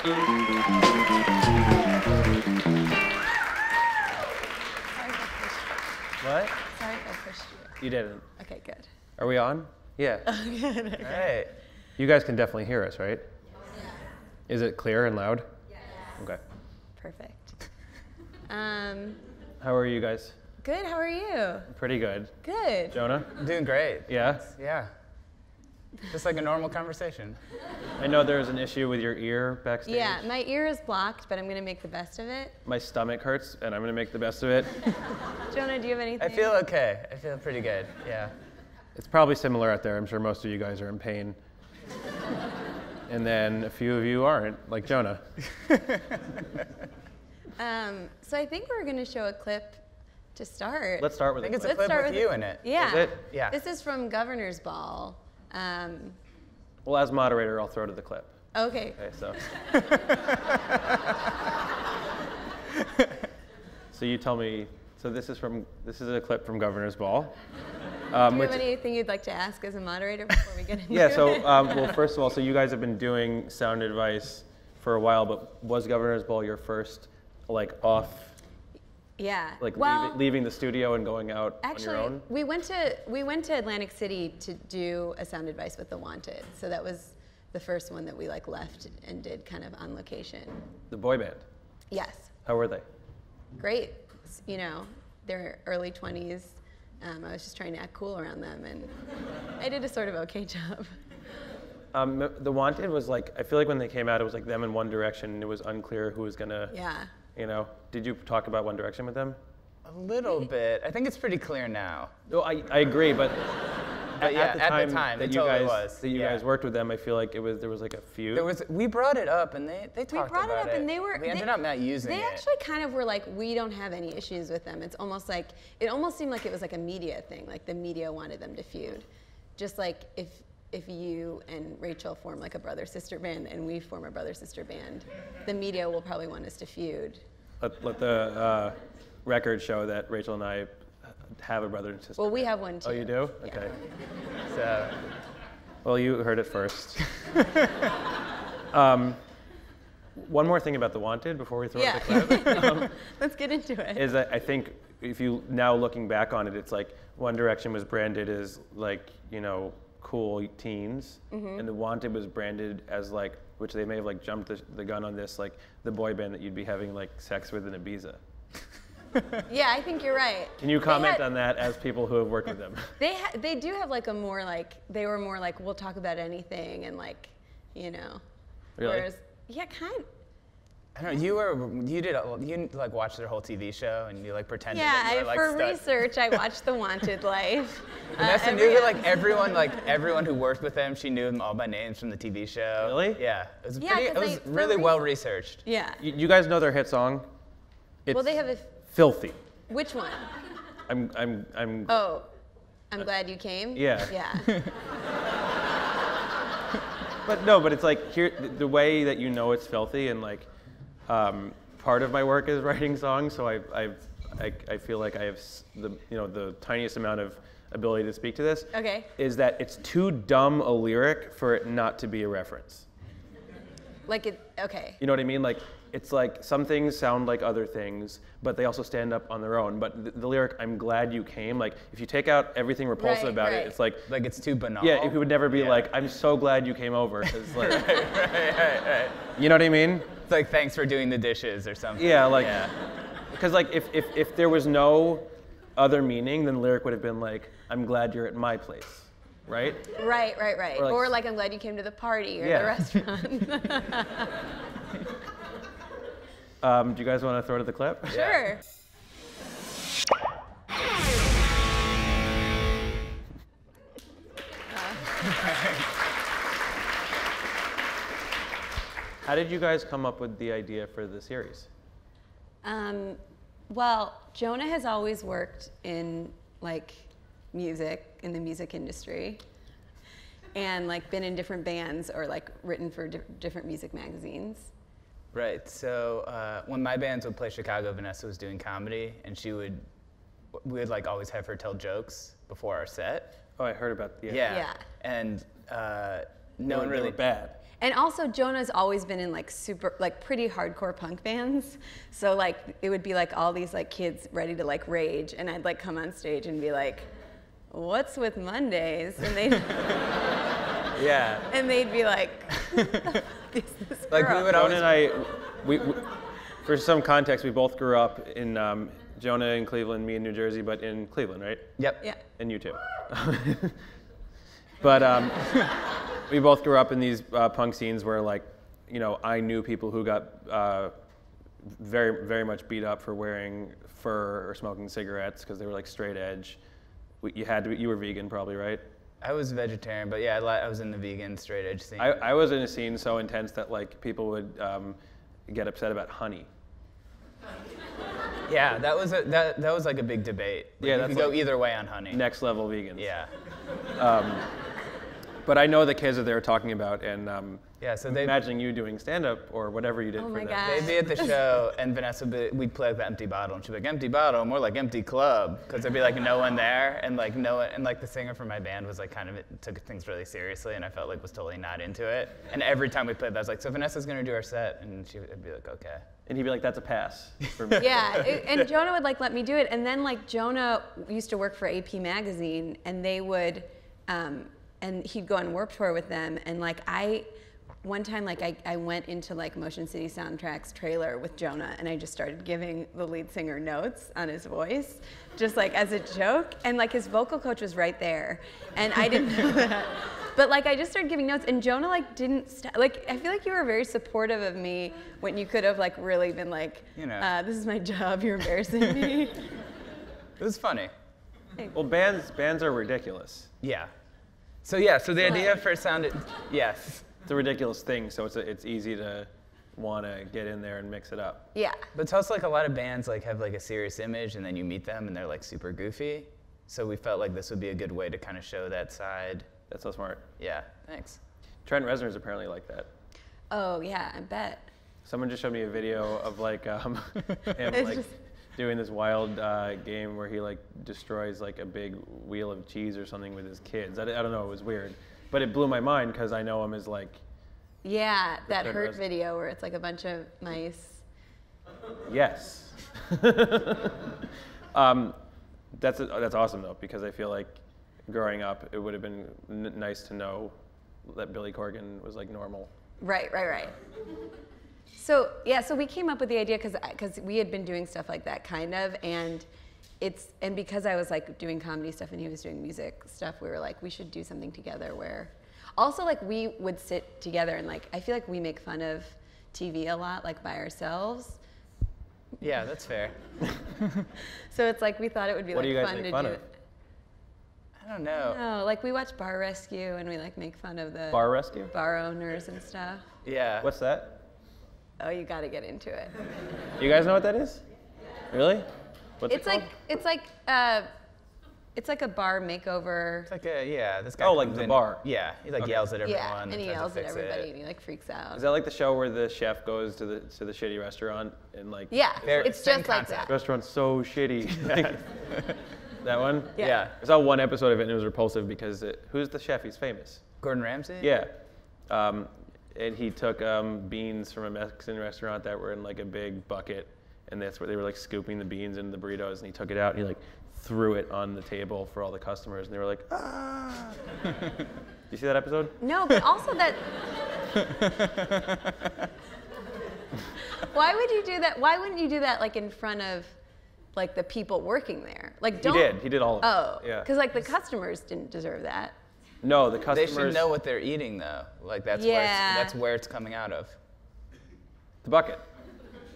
What? Sorry if I pushed you. You didn't. Okay, good. Are we on? Yeah. Good. All right. You guys can definitely hear us, right? Yeah. Is it clear and loud? Yes. Okay. Perfect. How are you guys? Good, how are you? Pretty good. Good. Jonah? I'm doing great. Yeah? Yeah. Just like a normal conversation. I know there's an issue with your ear backstage. Yeah, my ear is blocked, but I'm going to make the best of it. My stomach hurts, and I'm going to make the best of it. Jonah, do you have anything? I feel okay. I feel pretty good, yeah. It's probably similar out there. I'm sure most of you guys are in pain. And then a few of you aren't, like Jonah. So I think we're going to show a clip to start. Let's start with I think it. it's a clip with you in it. Yeah. Is it? Yeah. This is from Governor's Ball. Well, as moderator, I'll throw to the clip. Okay. Okay, so. So you tell me, so this is a clip from Governor's Ball. Do you have anything you'd like to ask as a moderator before we get into it? Yeah, so, well, first of all, so you guys have been doing sound advice for a while, but was Governor's Ball your first, like, off, Yeah. like, well, leaving the studio and going out actually, on your own? we went to Atlantic City to do a sound advice with The Wanted. So that was the first one that we, like, left and did kind of on location. The boy band? Yes. How were they? Great. You know, they're early 20s. I was just trying to act cool around them, and I did a sort of okay job. The Wanted was like, I feel like when they came out, it was like them in One Direction, and it was unclear who was gonna, Yeah. you know. Did you talk about One Direction with them? A little bit. I think it's pretty clear now. No, I agree, but yeah, at the time it that you totally guys was. that you Yeah. guys worked with them, I feel like there was like a feud. We brought it up, and they talked about it. We brought it up, and they were. We ended up not using it. They actually kind of were like, we don't have any issues with them. It's almost like, it almost seemed like it was like a media thing, like the media wanted them to feud. Just like if you and Rachel form like a brother-sister band, and we form a brother-sister band, the media will probably want us to feud. Let the record show that Rachel and I have a brother and sister. Well, we have one too. Oh, you do? Yeah. Okay. So, Well, you heard it first. One more thing about The Wanted before we throw Yeah. it the clip. Let's get into it. Is that I think if you, now looking back on it, it's like One Direction was branded as like, you know, cool teens, and The Wanted was branded as like, which they may have like jumped the gun on this, like the boy band that you'd be having like sex with in Ibiza. Yeah, I think you're right. Can you comment on that as people who have worked with them? They do have like a more like, they were more like, we'll talk about anything, and like, you know. Really? Whereas, yeah, kind of. I don't know, you like watched their whole TV show, and you like pretended Yeah, that you were, like, for research, I watched The Wanted live. Vanessa knew like everyone who worked with them. She knew them all by names from the TV show. Really? Yeah, it was Yeah, 'cause it was for really well researched. Yeah. You guys know their hit song? It's Well, they have a. Filthy. Which one? I'm. Oh, I'm glad you came. Yeah. Yeah. But it's like here the way that you know it's filthy, and like part of my work is writing songs, so I feel like I have the tiniest amount of ability to speak to this. Okay. Is that it's too dumb a lyric for it not to be a reference. Like it. Okay. You know what I mean? Like it's like some things sound like other things, but they also stand up on their own. But the lyric "I'm glad you came," like if you take out everything repulsive about it, it's like it's too banal. Yeah, it would never be like "I'm so glad you came over," 'cause like, right. You know what I mean? It's like thanks for doing the dishes or something. Yeah, like because like if there was no other meaning, then the lyric would have been like "I'm glad you're at my place," right? Right. Or Or like I'm glad you came to the party or Yeah. the restaurant. Do you guys want to throw to the clip? Sure. How did you guys come up with the idea for the series? Well, Jonah has always worked in like music, in the music industry, and like been in different bands or like written for different music magazines. Right. So when my bands would play Chicago, Vanessa was doing comedy, and we would like always have her tell jokes before our set. Oh, I heard about Yeah. And no one they really were bad. And also Jonah's always been in like super, like pretty hardcore punk bands. So like it would be like all these like kids ready to like rage, and I'd like come on stage and be like, "What's with Mondays?" And they'd Yeah. and they'd be like, "Who the fuck is this Like, girl?" we would Jonah and I, we, for some context, we both grew up in Jonah in Cleveland, me in New Jersey, but in Cleveland, right? Yep. Yeah. And you too. But we both grew up in these punk scenes where, like, you know, I knew people who got very, very much beat up for wearing fur or smoking cigarettes because they were like straight edge. You were vegan probably, right? I was vegetarian, but yeah, I was in the vegan straight edge scene. I was in a scene so intense that like people would get upset about honey. Yeah, that was like a big debate. Like, Yeah, you that's could go like either way on honey. Next level vegans. Yeah. But I know the kids that they were talking about, and Yeah, so they imagining you doing stand-up or whatever you did Oh for my them. God. they'd be at the show, and Vanessa we'd play like the empty bottle, and she'd be like, "Empty bottle, more like empty club," because there'd be like no one there, and like no one, and like the singer from my band was like kind of took things really seriously, and I felt like was totally not into it. And every time we played, that I was like, "So Vanessa's gonna do our set," and she'd be like, "Okay." And he'd be like, "That's a pass for me." Yeah, and Jonah would like let me do it, and then like Jonah used to work for AP Magazine, and they would, and he'd go on Warped Tour with them, and like one time like I went into like Motion City Soundtrack's trailer with Jonah, and I just started giving the lead singer notes on his voice, just like as a joke, and like his vocal coach was right there, and I didn't know that. But like I just started giving notes, and Jonah like didn't like. I feel like you were very supportive of me when you could have like really been like, You know. "This is my job. You're embarrassing me." It was funny. Well, bands are ridiculous. Yeah. So yeah, so the idea first sounded, yes. It's a ridiculous thing, so it's easy to want to get in there and mix it up. Yeah. But it's also like a lot of bands like have like a serious image, and then you meet them and they're like super goofy. So we felt like this would be a good way to kind of show that side. That's so smart. Yeah, thanks. Trent Reznor's apparently like that. Oh yeah, I bet. Someone just showed me a video of like him It's like just- doing this wild game where he like destroys like a big wheel of cheese or something with his kids. I don't know, it was weird, but it blew my mind because I know him as like, Yeah, that Trent Hurt Reznor. video where it's like a bunch of mice. yes. That's awesome though, because I feel like growing up it would have been nice to know that Billy Corgan was like normal. Right. So yeah, so we came up with the idea because we had been doing stuff like that kind of, and because I was like doing comedy stuff and he was doing music stuff, we were like, we should do something together where, also like we would sit together and like I feel like we make fun of TV a lot like by ourselves. Yeah, that's fair. So it's like we thought it would be What like do you guys fun make to fun do. of? I don't know. No, like we watch Bar Rescue and we like make fun of the Bar Rescue? bar owners and stuff. Yeah. What's that? Oh, you got to get into it. You guys know what that is? Really? What's It's it called? it's like a bar makeover. It's like this guy. Oh, like comes the in- bar. Yeah, he like Okay. yells at everyone. Yeah, and he tries to yells at fix everybody it. and he like freaks out. Is that like the show where the chef goes to the shitty restaurant and like Yeah, Fair- it's same just like concept. that. restaurant's so shitty. Like, that one? Yeah. I saw one episode of it and it was repulsive because who's the chef? He's famous. Gordon Ramsay? Yeah. And he took beans from a Mexican restaurant that were in like a big bucket, and that's where they were like scooping the beans into the burritos, and he took it out and he like threw it on the table for all the customers, and they were like, ah. You see that episode? No, but also that. Why would you do that? Why wouldn't you do that like in front of like the people working there? Like don't. He did all of it. Oh, Yeah. because like the customers didn't deserve that. No, the They customers. should know what they're eating though. Like that's Yeah. that's where it's coming out of. The bucket.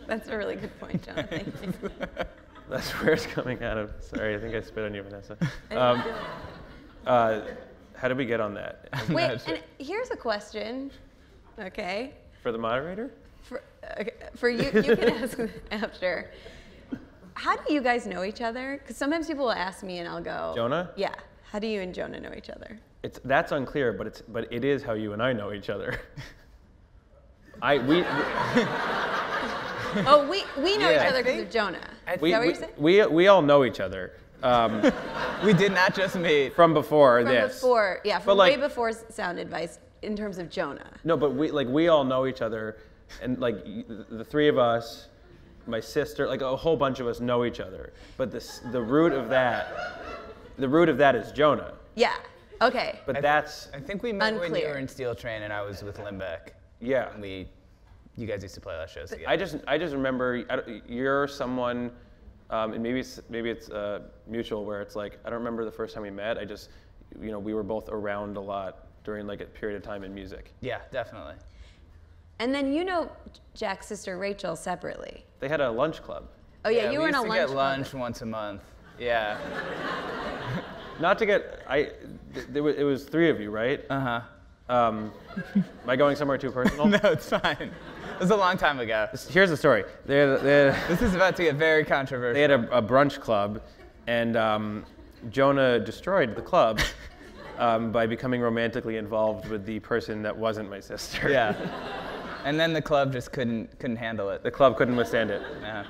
That's a really good point, John. Thank you. That's where it's coming out of. Sorry, I think I spit on you, Vanessa. How did we get on that? Wait, not sure. and here's a question. Okay. For the moderator? For you, you can ask after. How do you guys know each other? Because sometimes people will ask me and I'll go. Jonah? Yeah. How do you and Jonah know each other? That's unclear, but it is how you and I know each other. Oh, we know Yeah, each I other because think- of Jonah. Is we, that what we, you're saying? we all know each other We did not just meet. from before From this. before, yeah, But from like- way before Sound Advice in terms of Jonah. No, but we all know each other, and like the three of us, my sister, like a whole bunch of us know each other. But the root of that is Jonah. Yeah. Okay. But I think we met when you Unclear. were in Steel Train and I was with Limbeck. Yeah. And you guys used to play last shows together. I just remember you're someone, and maybe it's mutual where it's like I don't remember the first time we met. I just, we were both around a lot during like a period of time in music. Yeah, definitely. And then Jack's sister Rachel separately. They had a lunch club. Oh yeah, you were in a lunch lunch club. We used to get lunch once a month. Yeah. Not to get, it was three of you, right? Uh-huh. Am I going somewhere too personal? No, it's fine. It was a long time ago. Here's the story. This is about to get very controversial. They had a brunch club, and Jonah destroyed the club by becoming romantically involved with the person that wasn't my sister. Yeah. And then the club just couldn't handle it. The club couldn't withstand it. Yeah.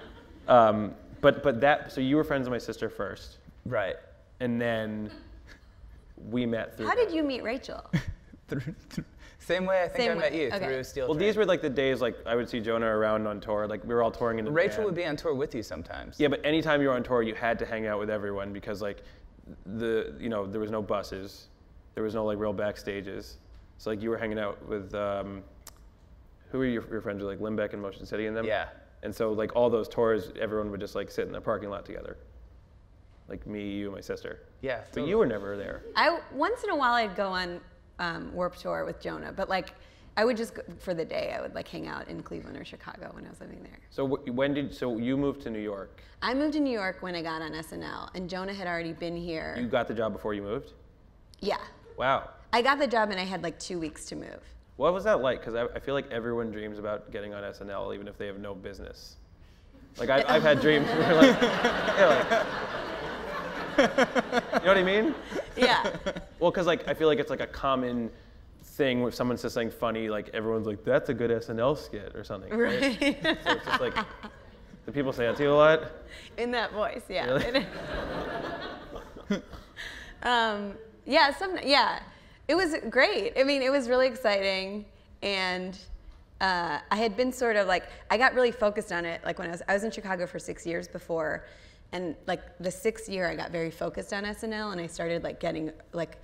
So you were friends with my sister first, Right. and then we met through. How did you meet Rachel? Same way I think I met you, okay. through Steel Well, Train. these were like the days like I would see Jonah around on tour. Like we were all touring in the Rachel band. would be on tour with you sometimes. Yeah, but anytime you were on tour, you had to hang out with everyone because like there was no buses, there was no like real backstages. So like you were hanging out with who were your friends with, like Limbeck and Motion City and them? Yeah. And so like all those tours, everyone would just like sit in the parking lot together. Like me, you, and my sister. Yeah. But Totally. you were never there. Once in a while I'd go on Warped Tour with Jonah, but like I would just go, for the day I would like hang out in Cleveland or Chicago when I was living there. So you moved to New York? I moved to New York when I got on SNL, and Jonah had already been here. You got the job before you moved? Yeah. Wow. I got the job and I had like 2 weeks to move. What was that like? Because I feel like everyone dreams about getting on SNL even if they have no business. Like I've had dreams where like, you know what I mean? Yeah. Well, because like I feel like it's like a common thing where someone says something funny, like everyone's like, "That's a good SNL skit" or something. Right. So it's just like, do people say that to you a lot? In that voice, yeah. Really? Yeah. It was great. I mean, it was really exciting, and I had been sort of like, I got really focused on it. Like when I was in Chicago for 6 years before, and like the 6th year I got very focused on SNL, and I started like getting like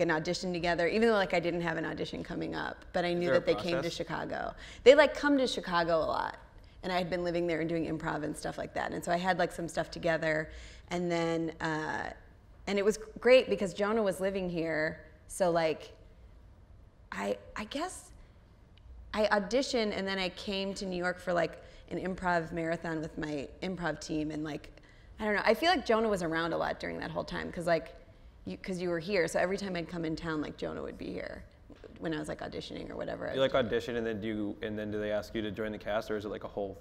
an audition together, even though like I didn't have an audition coming up, but I knew that they came to Chicago. They like come to Chicago a lot, and I had been living there and doing improv and stuff like that, and so I had like some stuff together, and then and it was great because Jonah was living here, so like I guess I auditioned, and then I came to New York for like an improv marathon with my improv team, and like I don't know, I feel like Jonah was around a lot during that whole time because you were here, so every time I'd come in town, like Jonah would be here when I was like auditioning or whatever. You like audition and then do they ask you to join the cast, or is it like a whole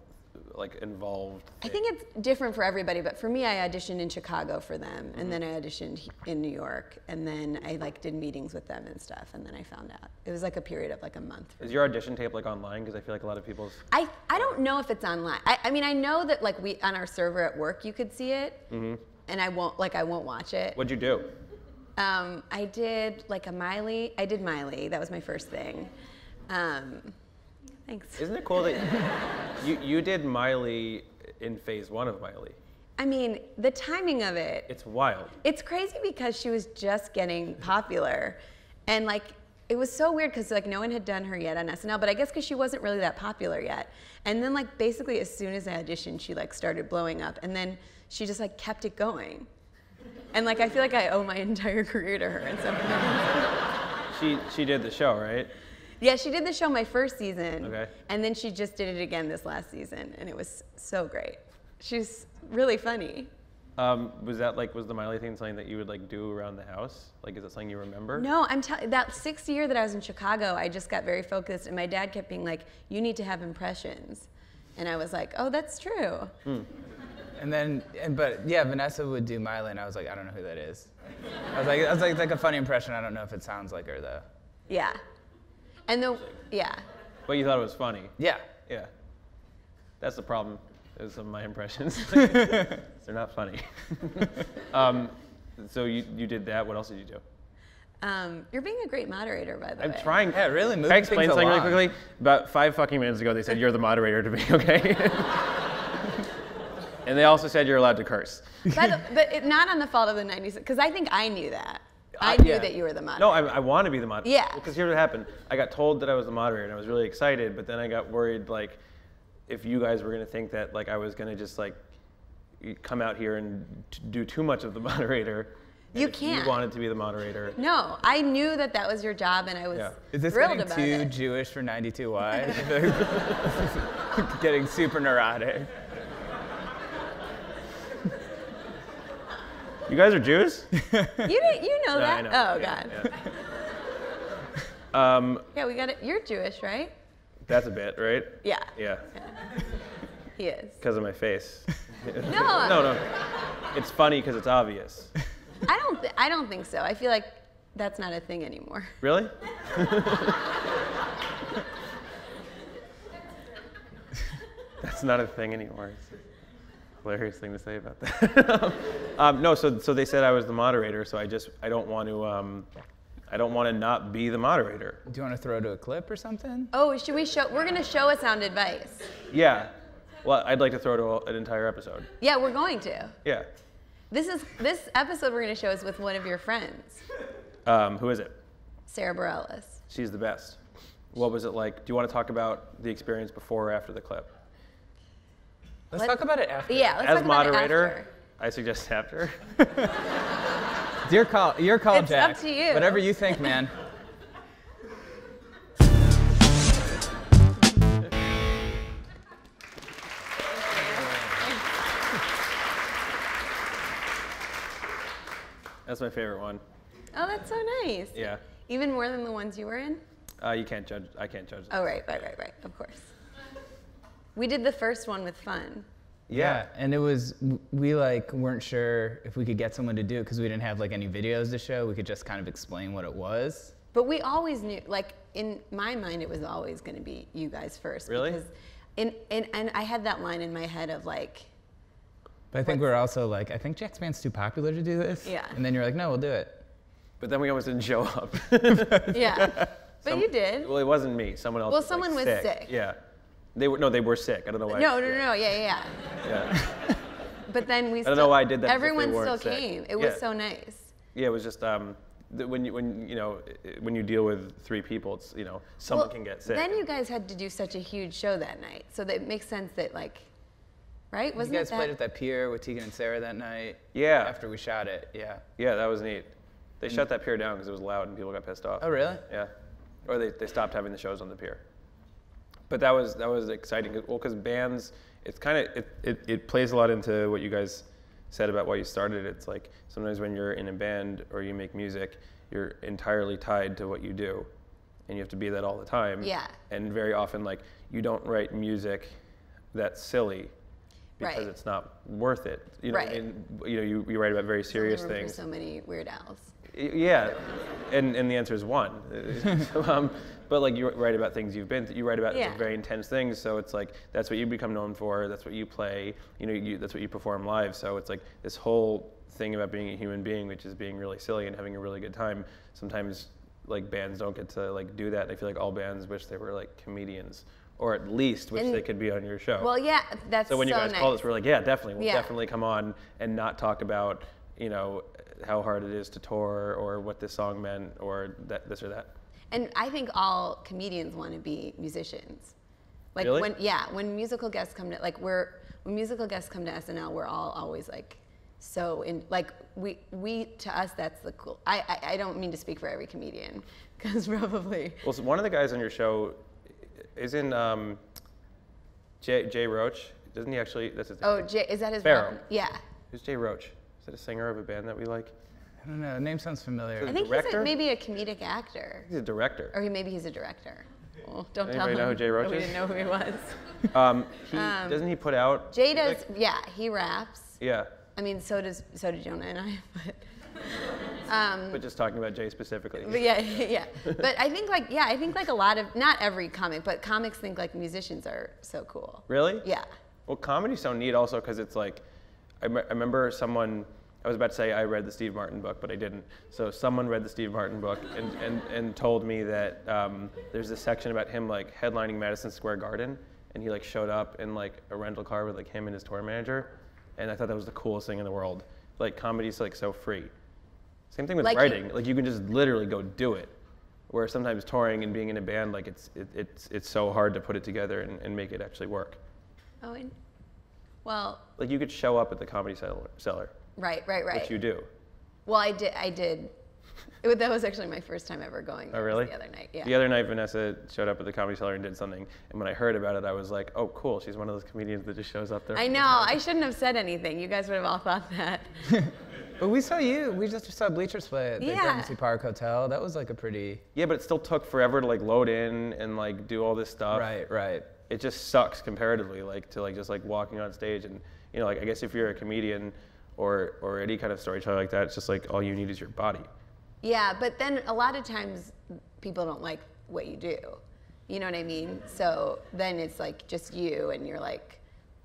like involved thing? I think it's different for everybody, but for me, I auditioned in Chicago for them, and then I auditioned in New York, and then I like did meetings with them and stuff, and then I found out. It was like a period of like a month. Is your audition tape like online? Because I feel like a lot of people's. I don't know if it's online. I mean, I know that like we on our server at work you could see it, and I won't watch it. What'd you do? I did like a Miley. I did Miley. That was my first thing. Thanks. Isn't it cool that you did Miley in phase 1 of Miley? I mean, the timing of it. It's wild. It's crazy because she was just getting popular, and like it was so weird because like no one had done her yet on SNL, but I guess because she wasn't really that popular yet. And then like basically as soon as I auditioned, she like started blowing up, and then she just like kept it going. And like I feel like I owe my entire career to her in some ways. She did the show, right? Yeah, she did the show my first season. Okay. And then she just did it again this last season, and it was so great. She's really funny. Was the Miley thing something that you would like do around the house? Like, is it something you remember? No, that 6th year that I was in Chicago, I just got very focused, and my dad kept being like, "You need to have impressions," and I was like, "Oh, that's true." But yeah, Vanessa would do Miley, and I was like, I don't know who that is. I was like, it's like a funny impression. I don't know if it sounds like her though. Yeah, yeah. But you thought it was funny. Yeah. Yeah. That's the problem. Is some of my impressions. They're not funny. So you did that. What else did you do? You're being a great moderator, by the way. I'm trying. Yeah, really moving Can I explain things something really along. quickly? About 5 fucking minutes ago, they said you're the moderator to me, okay? And they also said you're allowed to curse. But not on the fault of the 90s, because I think I knew that. I knew Yeah. that you were the moderator. No, I want to be the moderator. Yeah. Because here's what happened. I got told that I was the moderator, and I was really excited, but then I got worried, like, if you guys were going to think that, like, I was going to just, like, come out here and do too much of the moderator. You if can't. You wanted to be the moderator. No, I knew that that was your job, and I was Is this thrilled getting about too it. Jewish for 92Y? Getting super neurotic. You guys are Jews? You know No, that? I know. Oh, Yeah, God. yeah. We got it. You're Jewish, right? That's a bit, right? Yeah. Yeah. He is. Because of my face. No. No. It's funny because it's obvious. I don't think so. I feel like that's not a thing anymore. Really? That's not a thing anymore. It's a hilarious thing to say about that. No, so they said I was the moderator, so I don't want to not be the moderator. Do you want to throw to a clip or something? Oh, should we show? We're gonna show a sound advice. Yeah. Well, I'd like to throw to an entire episode. Yeah, we're going to. Yeah. This episode we're gonna show is with one of your friends, Who is it? Sarah Bareilles. She's the best. What was it like? Do you want to talk about the experience before or after the clip? Let's talk about it after. Yeah, let's As talk about moderator, it after. I suggest after. It's your call, It's Jack. up to you. Whatever you think, man. That's my favorite one. Oh, that's so nice. Yeah. Even more than the ones you were in? You can't judge. I can't judge. Oh, right. Of course. We did the first one with Fun. Yeah. And it was, we weren't sure if we could get someone to do it because we didn't have any videos to show. We could just kind of explain what it was. But we always knew, in my mind, it was always going to be you guys first. Really? Because and I had that line in my head of But I think we're also I think Jack's band's too popular to do this. Yeah. And then you're like, no, we'll do it. But then we almost didn't show up. yeah. But you did. Well, it wasn't me. Someone else. Well, was, someone was sick. Yeah. They were sick. I don't know why. No. Yeah. But then we I don't know why I did that. Everyone because they still weren't sick. came. It was so nice. Yeah, it was just when you deal with 3 people, it's someone can get sick. Then you guys had to do such a huge show that night, so that it makes sense that right? Wasn't You guys it that? played at that pier with Tegan and Sarah that night. Yeah. After we shot it, yeah. Yeah, that was neat. They shut that pier down because it was loud and people got pissed off. Oh, really? Yeah. Or they stopped having the shows on the pier. But that was exciting. Well, because bands, it's kind of it plays a lot into what you guys said about why you started. It's like sometimes when you're in a band or you make music, you're entirely tied to what you do, and you have to be that all the time. Yeah. And very often, you don't write music that's silly because Right. it's not worth it. You know, Right. and, you write about very serious Only room things. for so many Weird Owls. Yeah, and the answer is 1. But you write about things you've been through. You write about Yeah. very intense things, so it's that's what you become known for. That's what you play. That's what you perform live. So it's this whole thing about being a human being, which is being really silly and having a really good time. Sometimes bands don't get to do that. I feel like all bands wish they were comedians, or at least wish they could be on your show. Well, yeah, that's so when you guys nice. called us, we're yeah, definitely, we'll Yeah. definitely come on and not talk about how hard it is to tour or what this song meant or this or that. And I think all comedians want to be musicians. Really? When musical guests come to when musical guests come to SNL, we're all always so in we to us that's the cool. I don't mean to speak for every comedian because probably. Well, so one of the guys on your show isn't Jay Roach. Doesn't he actually? That's his name. Oh, Jay, is that his Pharaoh. band? Yeah. Who's Jay Roach? Is that a singer of a band that we like? I don't know. The name sounds familiar. I think Director? maybe a comedic actor, He's a director. or maybe he's a director. Well, don't tell Anybody him. know who Jay Roach We is? didn't know who he was. Doesn't he put out? Jay does. music? Yeah, he raps. Yeah. I mean, so do Jonah and I. But just talking about Jay specifically. But yeah. But I think a lot of, not every comic, but comics think musicians are so cool. Really? Yeah. Well, comedy's so neat also because it's I remember someone I was about to say I read the Steve Martin book, but I didn't. So someone read the Steve Martin book and told me that there's this section about him like headlining Madison Square Garden, and he like showed up in like a rental car with like him and his tour manager, and I thought that was the coolest thing in the world. Like comedy's like so free. Same thing with Like writing. Like you can just literally go do it. Where sometimes touring and being in a band, like it's so hard to put it together and make it actually work. Oh, well. Like you could show up at the Comedy Cellar. Right. Which you do. Well, I did. That was actually my first time ever going. Oh, really? The other night, yeah. The other night, Vanessa showed up at the Comedy Cellar and did something. And when I heard about it, I was like, oh, cool. She's one of those comedians that just shows up there. I know. I shouldn't have said anything. You guys would have all thought that. But we saw you. We just saw Bleachers play at the Yeah. Gramercy Park Hotel. That was like a pretty... Yeah, but it still took forever to like load in and like do all this stuff. Right. It just sucks comparatively, like to like just like walking on stage and like I guess if you're a comedian or any kind of storyteller like that, it's just like all you need is your body. Yeah, but then a lot of times people don't like what you do. You know what I mean? So then it's like just you, and you're like,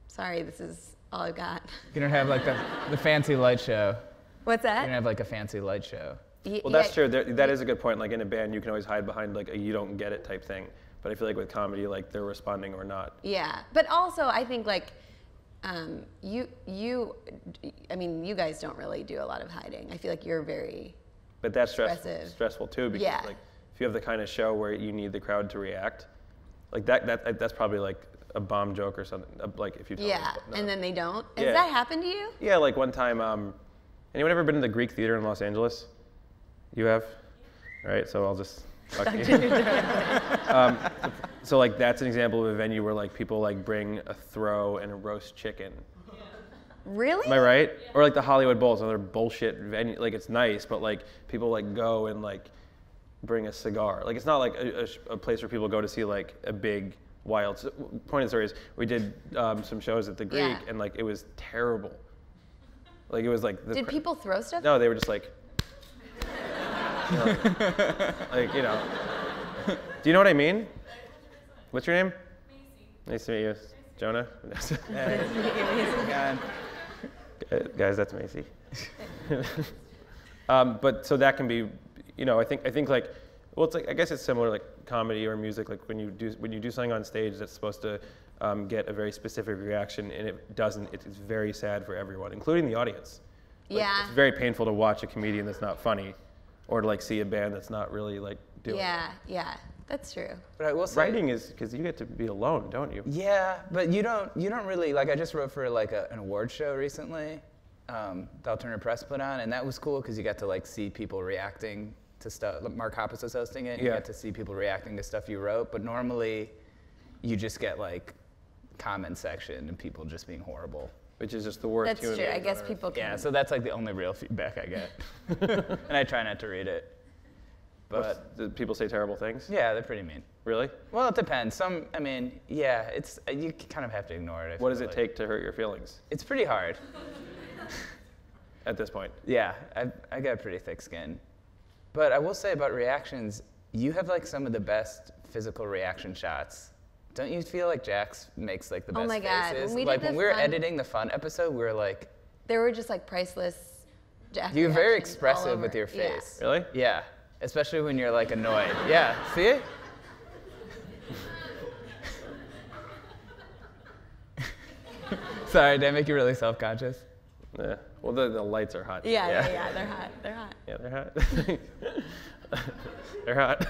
sorry, this is all I've got. You don't have like the fancy light show. What's You that? don't have like a fancy light show. Well, that's true. That is a good point. Like in a band, you can always hide behind like a you don't get it type thing. But I feel like with comedy, like they're responding or not. Yeah, but also I think like you guys don't really do a lot of hiding. I feel like you're very But that's expressive. stressful too, because Yeah. like if you have the kind of show where you need the crowd to react, like that's probably like a bomb joke or something. Like if you tell Yeah, them, no. and then they don't. Yeah. Has that happened to you? Yeah, like one time, anyone ever been to the Greek Theater in Los Angeles? You have? All right, so I'll just talk to you. So like that's an example of a venue where like people like bring a throw and a roast chicken. Really? Am I right? Or like the Hollywood Bowl is another bullshit venue. Like it's nice, but like people like go and like bring a cigar. Like it's not like a place where people go to see like a big wild. Point of the story is we did some shows at the Greek Yeah. and like it was terrible. Like it was like. Did people throw stuff? No, they were just like. Like Do you know what I mean? What's your name? Macy. Nice to meet you. Jonah. Guys, that's Macy. But so that can be, I think like, well, it's like I guess it's similar like comedy or music. Like when you do something on stage that's supposed to get a very specific reaction and it doesn't, it's very sad for everyone, including the audience. Like, Yeah. It's very painful to watch a comedian that's not funny, or to like see a band that's not really like doing. Yeah, that's true. But I will say, Writing is because you get to be alone, don't you? yeah, but you don't really like. I just wrote for like an award show recently, the Alternative Press put on, and that was cool because you got to like see people reacting to stuff. Mark Hoppus was hosting it. And You Yeah. get to see people reacting to stuff you wrote, but normally, you just get like comment section and people just being horrible. Which is just the worst. That's human true. I beings guess on earth. people can. Yeah, so that's like the only real feedback I get, and I try not to read it. But Do people say terrible things? yeah, they're pretty mean. Really? Well, it depends. It's you kind of have to ignore it. I What does feel it like. take to hurt your feelings It's pretty hard. at this point? Yeah, I got a pretty thick skin. But I will say about reactions, you have like some of the best physical reaction shots. Don't you feel like Jax makes like the best Oh my God, faces? when we did like the when we were Fun- editing the Fun episode, we were like, There were just like priceless. Jack you're very reactions all expressive with over. your Yeah. face. Really? Yeah, especially when you're like annoyed. Yeah, see it? Sorry, did I make you really self-conscious? Yeah. Well, the lights are hot. Yeah, they're hot. They're hot. Yeah, they're hot.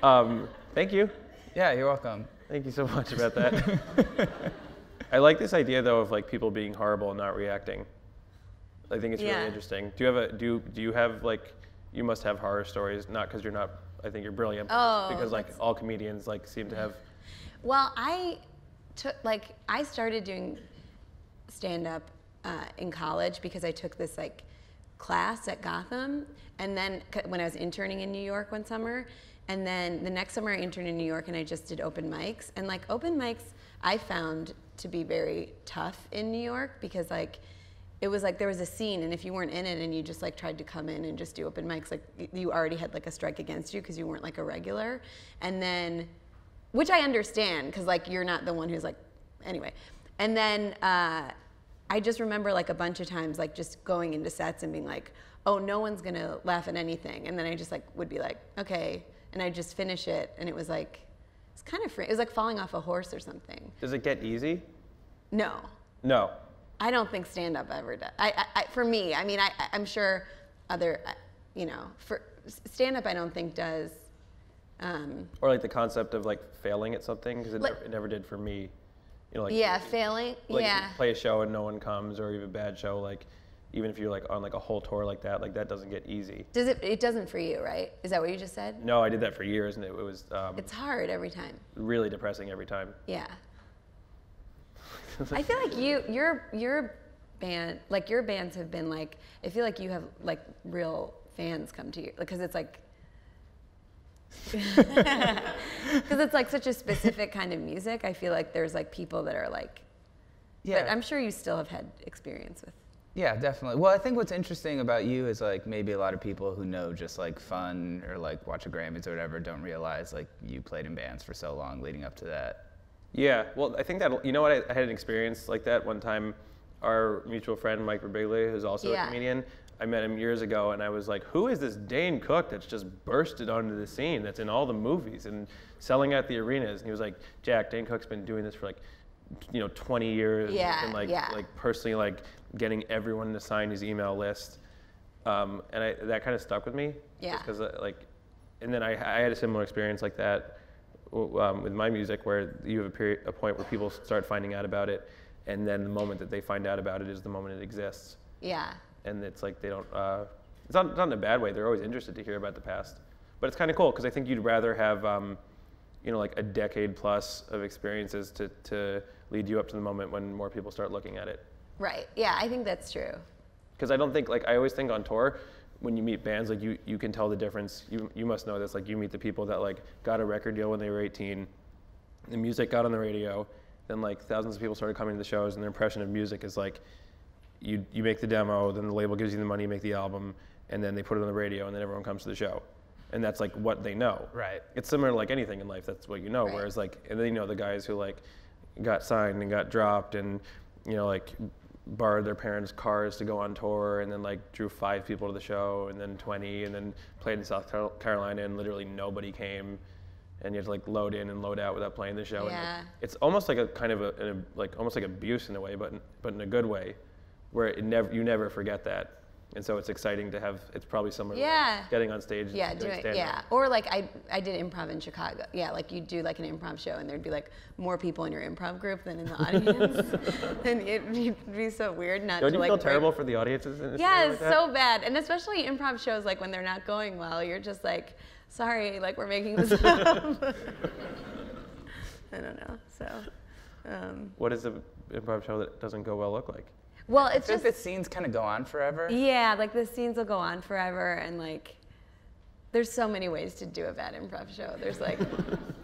They're hot. Thank you. Yeah, you're welcome. Thank you so much about that. I like this idea though of like people being horrible and not reacting. I think it's Yeah. really interesting. Do you have like you must have horror stories? Not because you're not. I think you're brilliant. But Oh, because like all comedians like seem to have. Well, I started doing stand-up in college because I took this like class at Gotham, and then when I was interning in New York one summer, and then the next summer I interned in New York and I just did open mics, and like open mics I found to be very tough in New York because like it was like there was a scene, and if you weren't in it and you just like tried to come in and just do open mics, like you already had like a strike against you because you weren't like a regular, and then. Which I understand, because like you're not the one who's like, anyway. And then I just remember like a bunch of times like just going into sets and being like, oh, no one's gonna laugh at anything, and then I just like would be like, okay, and I just finish it, and it was like, it's kind of free. It was like falling off a horse or something. Does it get easy? No. No. I don't think stand-up ever does. For me, I mean, I'm sure other, you know, for stand-up I don't think does. Or like the concept of like failing at something, because Like- it never did for me. You know, like Yeah, failing, like yeah. play a show and no one comes, or even a bad show, like even if you're like on like a whole tour like that doesn't get easy. Does it? It doesn't for you, right? Is that what you just said? No, I did that for years, and it was It's hard every time. really depressing every time. Yeah. I feel like your band, like your bands have been like, I feel like you have like real fans come to you, because it's like, because it's like such a specific kind of music. I feel like there's like people that are like, Yeah. but I'm sure you still have had experience with. Yeah, definitely. Well, I think what's interesting about you is like maybe a lot of people who know just like fun or like watch a Grammys or whatever don't realize like you played in bands for so long leading up to that. Yeah, well, I think that, you know what, I had an experience like that one time. Our mutual friend, Mike Birbiglia, who's also a comedian, I met him years ago, and I was like, who is this Dane Cook that's just bursted onto the scene, that's in all the movies and selling out the arenas? And he was like, Jack, Dane Cook's been doing this for like, 20 years. Yeah, and like, yeah. like personally like getting everyone to sign his email list. And that kind of stuck with me. Yeah. Because like, and then I had a similar experience like that with my music, where you have a point where people start finding out about it, and then the moment that they find out about it is the moment it exists. Yeah. And it's like they don't, it's not in a bad way, they're always interested to hear about the past. But it's kind of cool, because I think you'd rather have, like a decade plus of experiences to lead you up to the moment when more people start looking at it. Right. Yeah, I think that's true. Because I don't think, like, I always think on tour, when you meet bands, like, you can tell the difference. You must know this, like, you meet the people that, like, got a record deal when they were 18, the music got on the radio, then, like, thousands of people started coming to the shows, and their impression of music is, like, you make the demo, then the label gives you the money, you make the album, and then they put it on the radio, and then everyone comes to the show. And that's, like, what they know. Right. It's similar to, like, anything in life, that's what you know, Right. whereas, like, and then you know the guys who, like, got signed and got dropped and, like, borrowed their parents' cars to go on tour, and then like drew 5 people to the show, and then 20, and then played in South Carolina, and literally nobody came, and you had to like load in and load out without playing the show. Yeah. And it's almost like a kind of almost like abuse in a way, but in a good way, where you never forget that. And so it's exciting to have. It's probably similar. Yeah. To getting on stage. Yeah, and doing stand-up. yeah. Or like I did improv in Chicago. Yeah, like you'd do like an improv show, and there'd be like more people in your improv group than in the audience, and it'd be so weird not Don't to you like. feel terrible for the audiences? In a Yeah, story it's like that? so bad, and especially improv shows like when they're not going well, you're just like, sorry, like we're making this up. I don't know. So. What does an improv show that doesn't go well look like? Well, it's I think just the scenes kind of go on forever. yeah, like the scenes will go on forever, and like there's so many ways to do a bad improv show. There's like,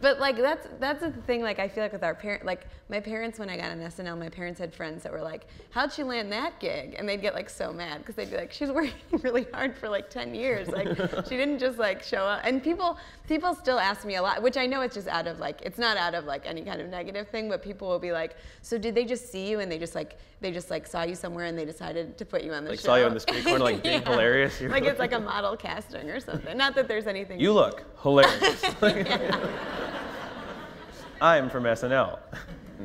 but like that's the thing. Like I feel like with our parents, like my parents when I got on SNL, my parents had friends that were like, "How'd she land that gig?" And they'd get like so mad because they'd be like, "She's working really hard for like 10 years. Like she didn't just like show up." And people still ask me a lot, which I know it's just out of like it's not out of like any kind of negative thing, but people will be like, "So did they just see you and they just saw you somewhere and they decided to put you on the Like show?" saw you on the street corner, like being hilarious. You're Like it's like a model casting or something. Not that there's anything. You look hilarious. I'm from SNL.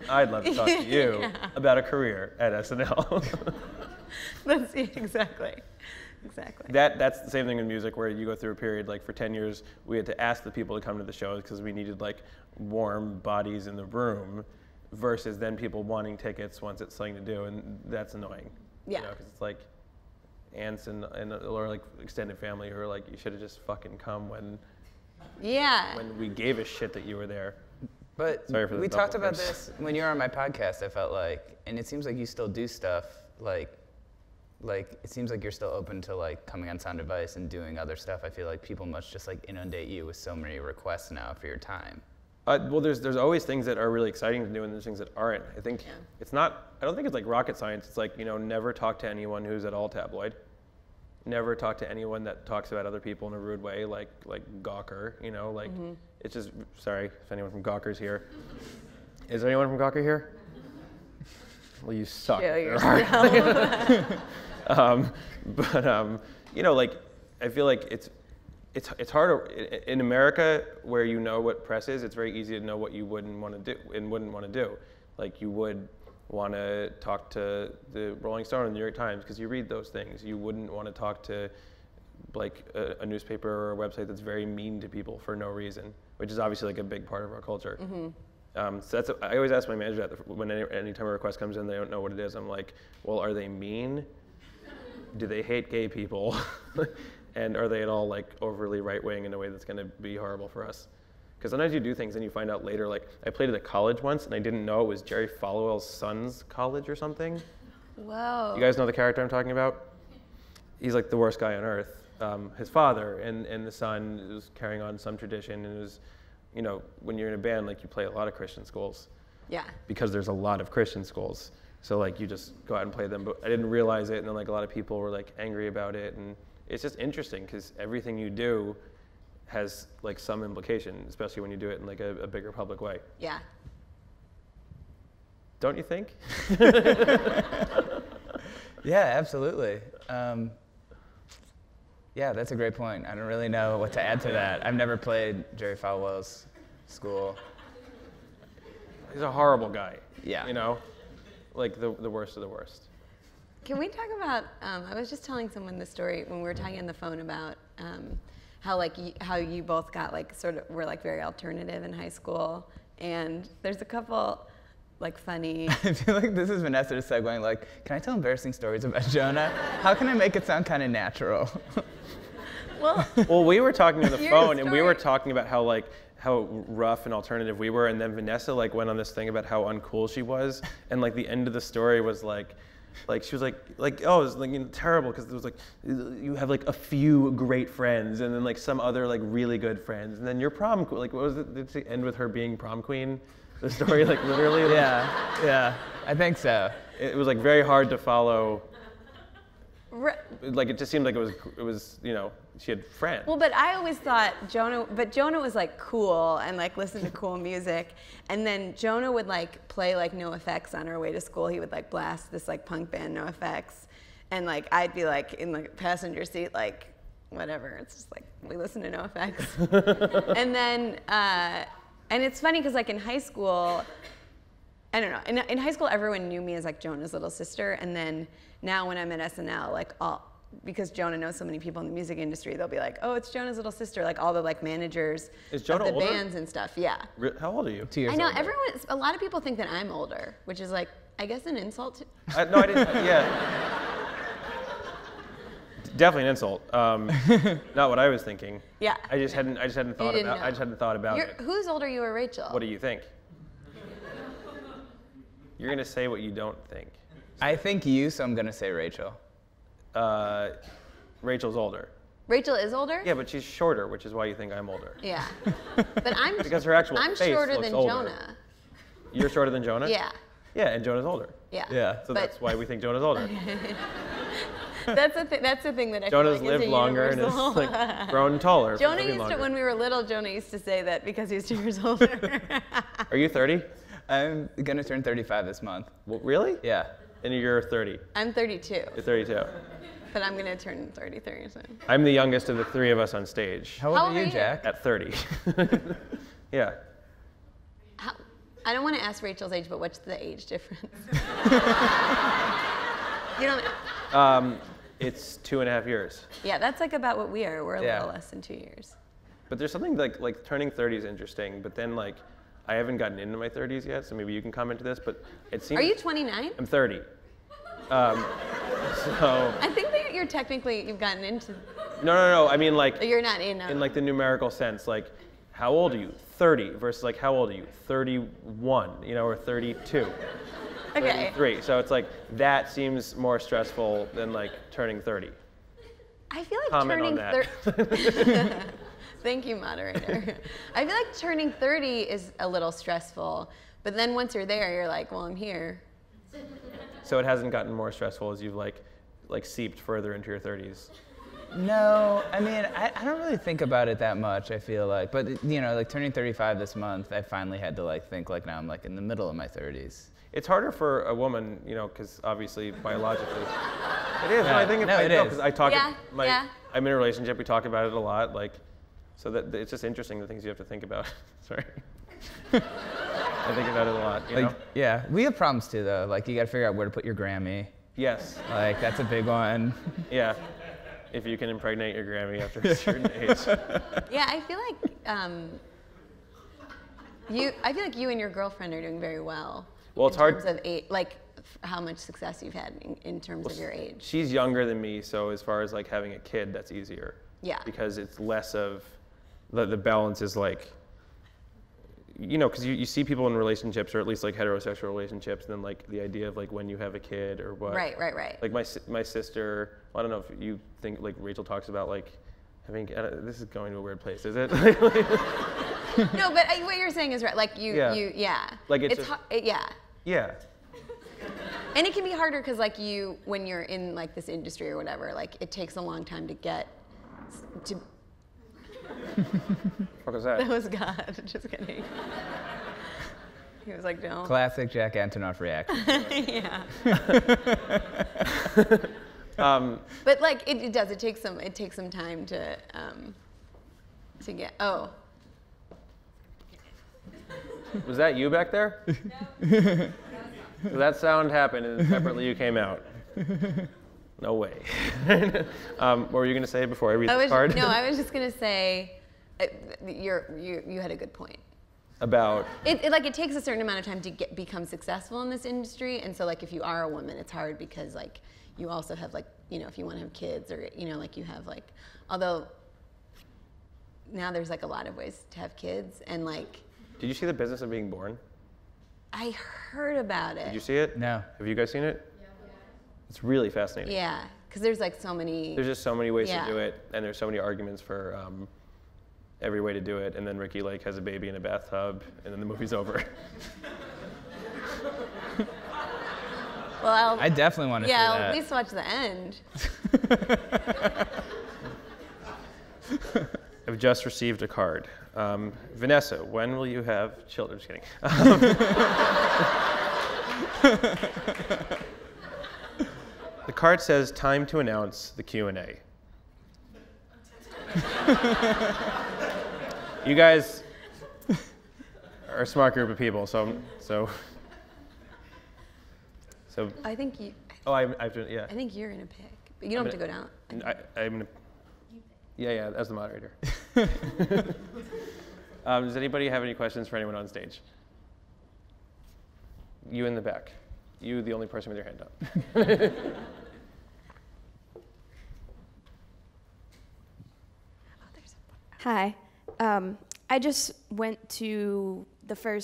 I'd love to talk to you about a career at SNL. That's exactly. That's the same thing with music, where you go through a period, like for 10 years, we had to ask the people to come to the shows because we needed like warm bodies in the room, versus then people wanting tickets once it's something to do, and that's annoying. Yeah. Because it's like aunts and or like extended family who are like, you should have just fucking come when we gave a shit that you were there. But Sorry for the we double talked about curse. this when you were on my podcast. I felt like, and it seems like you still do stuff like it seems like you're still open to like coming on Sound Advice and doing other stuff. I feel like people must just like inundate you with so many requests now for your time. Well, there's always things that are really exciting to do, and there's things that aren't. I think it's not. I don't think it's like rocket science. It's like, never talk to anyone who's at all tabloid. Never talk to anyone that talks about other people in a rude way, like Gawker. It's just. Sorry if anyone from Gawker's here. Is there anyone from Gawker here? Well, you suck. Kill yourself. You know, like, I feel like it's hard in America where you know what press is. It's very easy to know what you wouldn't want to do and wouldn't want to do. Like, you would want to talk to the Rolling Stone and the New York Times because you read those things. You wouldn't want to talk to like a newspaper or a website that's very mean to people for no reason, which is obviously like a big part of our culture. So I always ask my manager that when anytime a request comes in, they don't know what it is. I'm like, well, are they mean? Do they hate gay people? And are they at all like overly right-wing in a way that's going to be horrible for us? Because sometimes you do things and you find out later, like I played at a college once and I didn't know it was Jerry Falwell's son's college or something. Whoa. You guys know the character I'm talking about? He's like the worst guy on earth. His father and the son was carrying on some tradition, and it was, you know, when you're in a band, like you play a lot of Christian schools. Yeah. Because there's a lot of Christian schools. So like you just go out and play them, but I didn't realize it, and then like a lot of people were like angry about it, and it's just interesting because everything you do has like some implication, especially when you do it in like a bigger public way. Yeah. Don't you think? Yeah, absolutely. Yeah, that's a great point. I don't really know what to add to that. I've never played Jerry Falwell's school. He's a horrible guy. Yeah. You know, like the worst of the worst. Can we talk about, I was just telling someone this story when we were talking on the phone about how you both got like were like very alternative in high school, and there's a couple like funny. I feel like this is Vanessa just segueing like, can I tell embarrassing stories about Jonah? How can I make it sound kind of natural? Well, we were talking on the Your phone, and we story. were talking about how rough and alternative we were, and then Vanessa like went on this thing about how uncool she was, and like the end of the story was like she was like oh, it was like, you know, terrible because it was like you have like a few great friends and then like some other like really good friends, and then your prom queen, like what was it? Did it end with her being prom queen? The story like literally. Yeah, I think so. It was like very hard to follow. Like it just seemed like it was you know, she had friends. Well, but I always thought Jonah was like cool and like listened to cool music, and then Jonah would like play like NoFX on our way to school. He would like blast this like punk band NoFX, and like I'd be like in the passenger seat like whatever. It's just like we listen to NoFX, and then and it's funny because like in high school, I don't know. In high school, everyone knew me as like Jonah's little sister, and then now when I'm at SNL, like because Jonah knows so many people in the music industry, they'll be like, "Oh, it's Jonah's little sister." Like all the like managers Is Jonah of the older? bands and stuff. Yeah. How old are you? 2 years I know older. a lot of people think that I'm older, which is like I guess an insult. No, I didn't. Yeah. Definitely an insult. Not what I was thinking. Yeah. I just hadn't thought didn't about. know. I just hadn't thought about it. Who's older, you or Rachel? What do you think? You're gonna say what you don't think. I think you, so I'm gonna say Rachel. Rachel's older. Rachel is older? Yeah, but she's shorter, which is why you think I'm older. Yeah. But I'm Because her actual I'm face shorter looks than older. Jonah. You're shorter than Jonah? Yeah. Yeah, and Jonah's older. Yeah. Yeah. So But- that's why we think Jonah's older. That's the thing that I Jonah's feel like lived is a longer and is universal. like grown taller. Jonah living used longer. to, when we were little, Jonah used to say that because he was 2 years older. Are you 30? I'm gonna turn 35 this month. Well, really? Yeah. And you're 30. I'm 32, You're 32. but I'm gonna turn 33 soon. I'm the youngest of the three of us on stage. How old How are old you, are you? Jack? At 30. Yeah. I don't want to ask Rachel's age, but what's the age difference? You don't. It's 2.5 years. Yeah, that's like about what we are. We're a Yeah. little less than 2 years. But there's something like turning 30 is interesting, but then like I haven't gotten into my 30s yet, so maybe you can comment to this, but it seems Are you 29? I'm 30. So I think that you've gotten into. no. I mean like You're not in. in like the numerical sense, like how old are you? 30 versus like how old are you? 31, you know, or 32. Okay. 33. So it's like that seems more stressful than like turning 30. I feel like Comment on turning that. Thank you, moderator. I feel like turning 30 is a little stressful, but then once you're there, you're like, well, I'm here. So it hasn't gotten more stressful as you've like seeped further into your 30s. No, I mean, I don't really think about it that much, I feel like. But, you know, like turning 35 this month, I finally had to like think like now I'm like in the middle of my 30s. It's harder for a woman, you know, because obviously biologically, it is. Yeah. I think No, it is. because I talk. Yeah, yeah. I'm in a relationship. We talk about it a lot. Like, so that it's just interesting the things you have to think about. Sorry. I think about it a lot. You know? Yeah, we have problems too, though. Like, you got to figure out where to put your Grammy. Yes. Like, that's a big one. Yeah. If you can impregnate your Grammy after a certain age. Yeah, I feel like you and your girlfriend are doing very well. Well, it's in hard. terms of age, like how much success you've had in terms of your age. She's younger than me, so as far as like having a kid, that's easier. Yeah. Because it's less of the balance is like, you know, because you see people in relationships, or at least like heterosexual relationships, and then like the idea of like when you have a kid or what. Right. Like my sister, I don't know if you think like Rachel talks about like having, this is going to a weird place, is it? No, but what you're saying is right. Like Yeah. yeah. Like it's yeah. Yeah. And it can be harder because like when you're in like this industry or whatever, like it takes a long time to get to. What was that? That was God. Just kidding. He was like, don't. Classic Jack Antonoff reaction. Yeah. But like it does. It takes some time to get. Oh. Was that you back there? No. So that sound happened, and separately you came out. No way. What were you going to say before I read this card? No, I was just going to say, you had a good point. About? It takes a certain amount of time to become successful in this industry, and so like if you are a woman, it's hard because like you also have like, you know, if you want to have kids or, you know, like you have like, although now there's like a lot of ways to have kids and like. Did you see The Business of Being Born? I heard about it. Did you see it? No. Have you guys seen it? Yeah. It's really fascinating. Yeah, because there's like so many. There's just so many ways to do it, and there's so many arguments for every way to do it, and then Ricky Lake has a baby in a bathtub, and then the movie's over. Well, I definitely want to see that. Yeah, at least watch the end. I've just received a card. Vanessa, when will you have children? Just kidding. The card says, time to announce the Q&A. You guys are a smart group of people, so. I think you. Oh, I have to, yeah. I think you're gonna pick, but you don't have to go down. I'm gonna. Yeah, as the moderator. Does anybody have any questions for anyone on stage? You in the back. You, the only person with your hand up. Hi. I just went to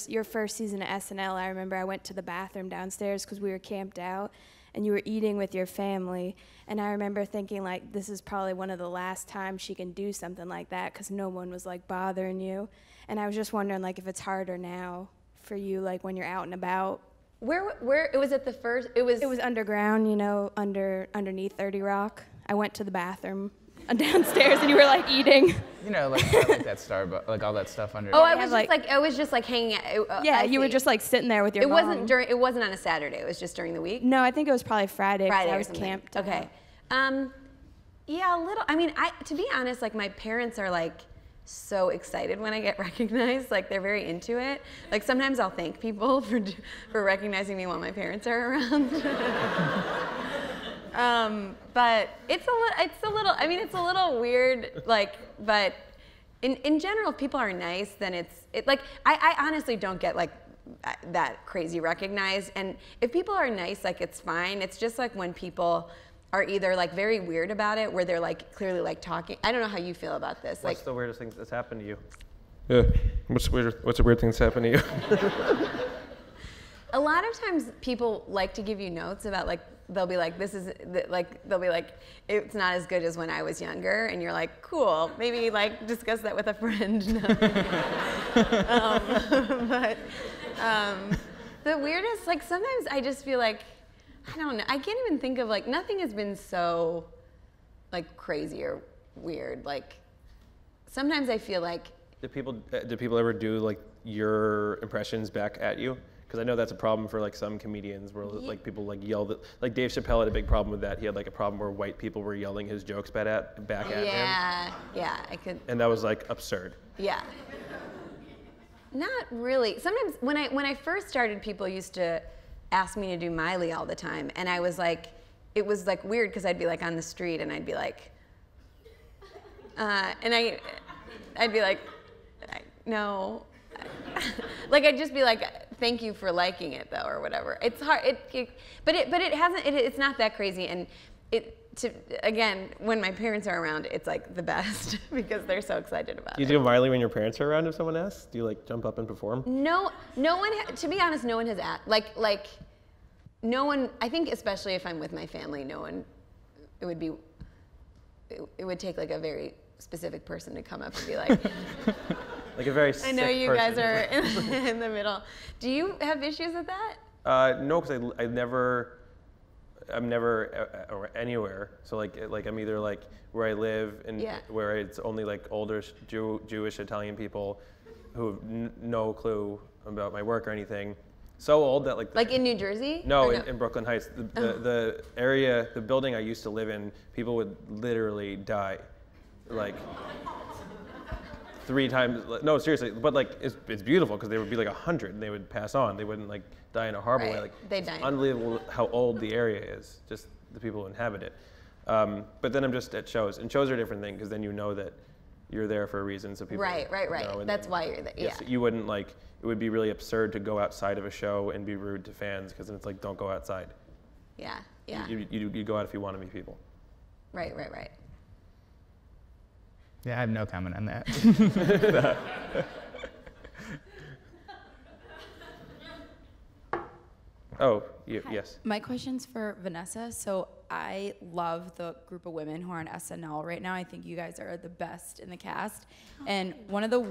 your first season of SNL. I remember I went to the bathroom downstairs because we were camped out, and you were eating with your family. And I remember thinking, like, this is probably one of the last times she can do something like that because no one was, like, bothering you. And I was just wondering, like, if it's harder now for you, like, when you're out and about. Where it was at the first, it was underground, you know, underneath 30 Rock. I went to the bathroom downstairs and you were like eating. You know, like that Starbucks, like all that stuff under. Oh, I was just like hanging out. Yeah, you were just like sitting there with your mom. It wasn't on a Saturday. It was just during the week. No, I think it was probably Friday. Friday I was or something. camped. Okay. Yeah, a little. I mean, to be honest, like my parents are like so excited when I get recognized. Like they're very into it. Like sometimes I'll thank people for recognizing me while my parents are around. But it's a little. I mean, it's a little weird. Like, but in general, if people are nice, then it like I honestly don't get like that crazy recognized. And if people are nice, like it's fine. It's just like when people are either like very weird about it, where they're like clearly like talking. I don't know how you feel about this. What's like the weirdest thing that's happened to you? Yeah. What's a weird thing that's happened to you? A lot of times people like to give you notes about like, they'll be like, they'll be like, it's not as good as when I was younger. And you're like, cool, maybe like discuss that with a friend. The weirdest, like sometimes I just feel like, I don't know, I can't even think of like, nothing has been so like crazy or weird. Like sometimes I feel like. Do people ever do like your impressions back at you? Because I know that's a problem for like some comedians where like people like yell that, like Dave Chappelle had a big problem with that. He had like a problem where white people were yelling his jokes back at him. Yeah, I could. And that was like absurd. Yeah. Not really. Sometimes when I first started, people used to ask me to do Miley all the time, and I was like, it was like weird because I'd be like on the street and I'd be like, and I'd be like, no. Like I'd just be like, thank you for liking it though, or whatever. It's hard. But it hasn't. It's not that crazy. And again, when my parents are around, it's like the best because they're so excited about it. You do Miley when your parents are around if someone asks? Do you like jump up and perform? No one. To be honest, no one has asked. Like, no one. I think especially if I'm with my family, no one. It would take like a very specific person to come up and be like. Like a very sick I know you person. guys are in the middle. Do you have issues with that? No, because I'm never anywhere. So like I'm either like where I live and where it's only like older Jewish Italian people who have no clue about my work or anything. So old that like in New Jersey? No, in Brooklyn Heights. The area, the building I used to live in, people would literally die, like 3 times. No, seriously, but like it's beautiful because they would be like 100 and they would pass on. They wouldn't like die in a horrible way. Like they die. Unbelievable how old the area is. Just the people who inhabit it. But then I'm just at shows, and shows are a different thing because then you know that you're there for a reason. So people Right. know, That's why you're there. Yeah. So you wouldn't like. It would be really absurd to go outside of a show and be rude to fans because then it's like don't go outside. Yeah. You go out if you want to meet people. Right. Yeah, I have no comment on that. Oh, yes. My question's for Vanessa. So I love the group of women who are on SNL right now. I think you guys are the best in the cast. And one of the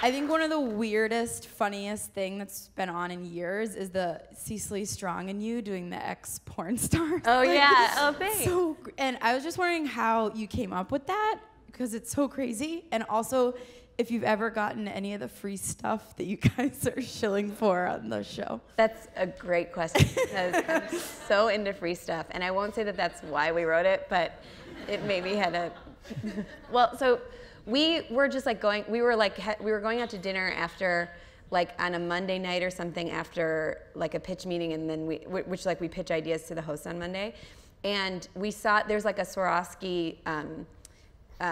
I think one of the weirdest, funniest thing that's been on in years is the Cecily Strong and you doing the ex-porn stars. Oh, yeah. Oh, thanks. And I was just wondering how you came up with that, because it's so crazy. And also, if you've ever gotten any of the free stuff that you guys are shilling for on the show. That's a great question, because I'm so into free stuff. And I won't say that that's why we wrote it, but it maybe had a... Well, so... We were just like we were going out to dinner after, like on a Monday night or something after like a pitch meeting, and then we pitch ideas to the hosts on Monday. And we saw, there's like a Swarovski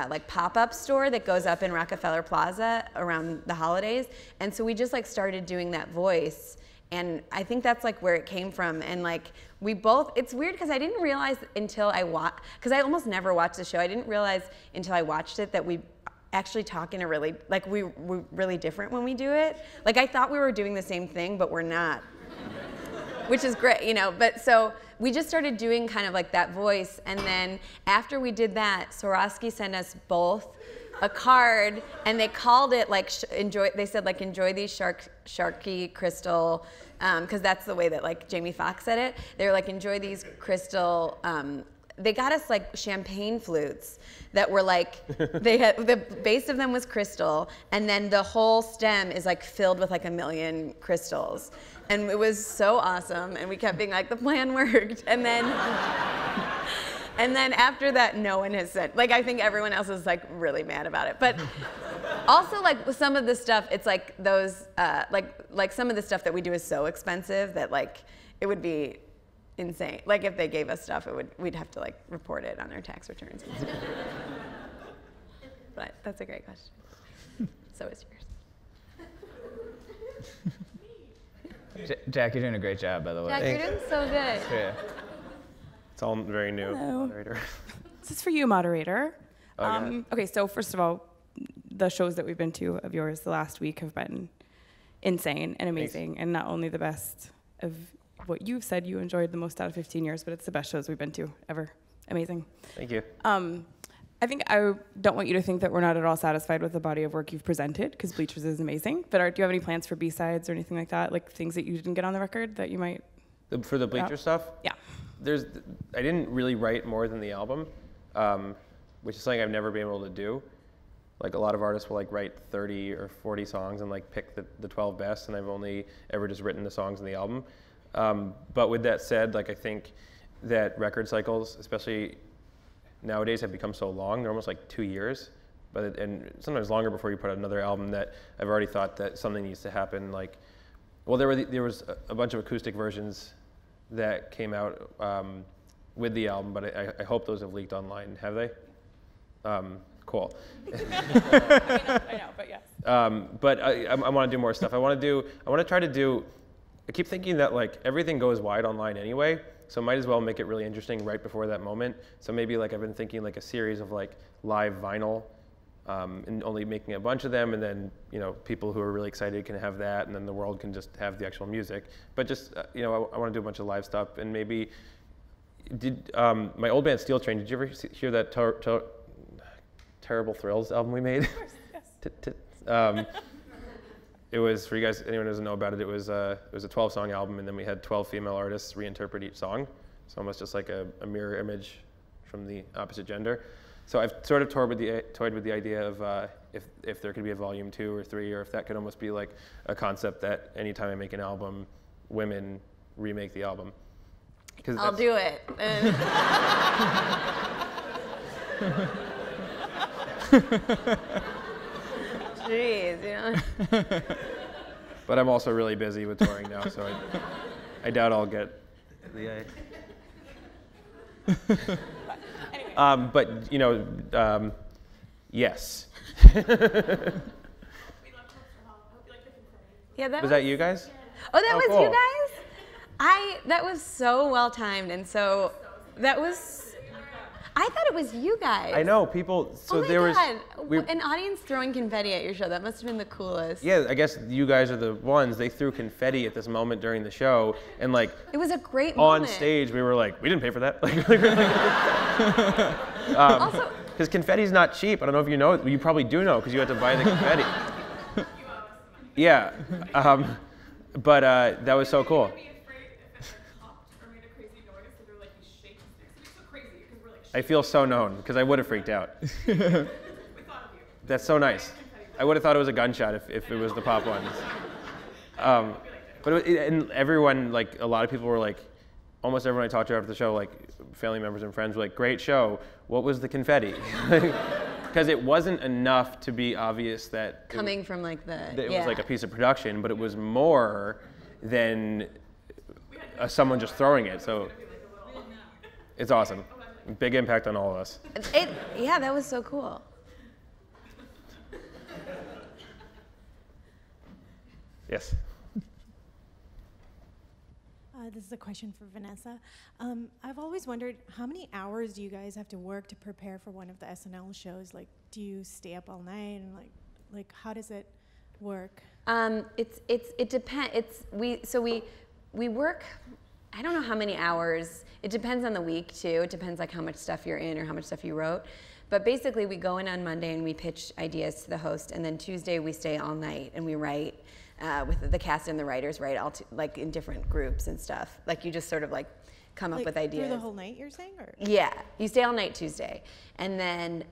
like pop-up store that goes up in Rockefeller Plaza around the holidays. And so we just like started doing that voice. And I think that's like where it came from. And like we both, it's weird because I didn't realize until because I almost never watched the show. I didn't realize until I watched it that we actually talk in a really, like we're really different when we do it. Like I thought we were doing the same thing, but we're not, which is great, you know. But so we just started doing kind of like that voice. And then after we did that, Swarovski sent us both a card, and they called it like enjoy. They said like enjoy these sharky crystal, because that's the way that like Jamie Foxx said it. They were like enjoy these crystal. They got us like champagne flutes that were like they had the base of them was crystal, and then the whole stem is like filled with like 1 million crystals, and it was so awesome. And we kept being like the plan worked, and then. And then after that, no one has said, like, I think everyone else is like really mad about it. But also like with some of the stuff, it's like those, like some of the stuff that we do is so expensive that like, it would be insane. Like if they gave us stuff, we'd have to like report it on our tax returns. But that's a great question. So is yours. Jack, you're doing a great job, by the way. Jack, you're doing so good. Yeah. It's all very new. Hello. Moderator. This is for you, moderator. Okay. Okay, so first of all, the shows that we've been to of yours the last week have been insane and amazing, and not only the best of what you've said you enjoyed the most out of 15 years, but it's the best shows we've been to ever. Amazing. Thank you. I think I don't want you to think that we're not at all satisfied with the body of work you've presented, because Bleachers is amazing. But do you have any plans for B-sides or anything like that, like things that you didn't get on the record that you might? For the Bleacher stuff? Yeah. I didn't really write more than the album, which is something I've never been able to do. Like a lot of artists will like write 30 or 40 songs and like pick the 12 best, and I've only ever just written the songs in the album. But with that said, like I think that record cycles, especially nowadays, have become so long. They're almost like 2 years, and sometimes longer before you put out another album, that I've already thought that something needs to happen. Like, well, there was a bunch of acoustic versions that came out with the album, but I hope those have leaked online. Have they? Cool. I know, but yes. But I want to do more stuff. I want to try to do. I keep thinking that like everything goes wide online anyway, so might as well make it really interesting right before that moment. So maybe like I've been thinking like a series of like live vinyl, and only making a bunch of them, and then people who are really excited can have that, and then the world can just have the actual music. But just I want to do a bunch of live stuff, and maybe my old band Steel Train. Did you ever hear that Terrible Thrills album we made? Of course, yes. It was, for you guys, anyone who doesn't know about it, it was a 12-song album, and then we had 12 female artists reinterpret each song. So almost just like a mirror image from the opposite gender. So I've sort of toyed with the idea of if there could be a volume 2 or 3, or if that could almost be like a concept that anytime I make an album, women remake the album. I'll do it. Jeez, But I'm also really busy with touring now, so I doubt I'll get the. But yes. Yeah, Was that you guys? Oh, that was cool. you guys? That was so well timed, and so that was. I thought it was you guys. I know people. So oh my there God. was an audience throwing confetti at your show. That must have been the coolest. Yeah, I guess you guys are the ones. They threw confetti at this moment during the show, and like it was a great on moment. stage. We were like, we didn't pay for that. Also, because confetti's not cheap. I don't know if you know. You probably do know because you had to buy the confetti. Yeah, but that was so cool. I feel so known because I would have freaked out. That's so nice. I would have thought it was a gunshot if it was the pop ones. And everyone, like a lot of people were like, almost everyone I talked to after the show, like family members and friends were like, great show. What was the confetti? Because it wasn't enough to be obvious that coming from like it was like a piece of production, but it was more than someone just throwing it. So it's awesome. Big impact on all of us. Yeah, that was so cool. Yes. This is a question for Vanessa. I've always wondered, how many hours do you guys have to work to prepare for one of the SNL shows? Like, do you stay up all night, and like how does it work? It depends. We work. I don't know how many hours. It depends on the week too. It depends like how much stuff you're in or how much stuff you wrote. But basically we go in on Monday and we pitch ideas to the host, and then Tuesday we stay all night and we write with the cast and the writers write like in different groups and stuff. Like you just sort of like come up with ideas. Through the whole night, you're saying? Or? Yeah, you stay all night Tuesday. And then,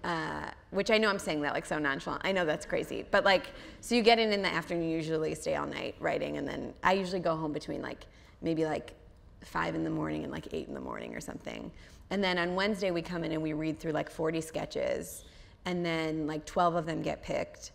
which I know I'm saying that like so nonchalant. I know that's crazy. But like, so you get in the afternoon, you usually stay all night writing, and then I usually go home between like maybe like 5 in the morning and like 8 in the morning or something. And then on Wednesday we come in and we read through like 40 sketches, and then like 12 of them get picked.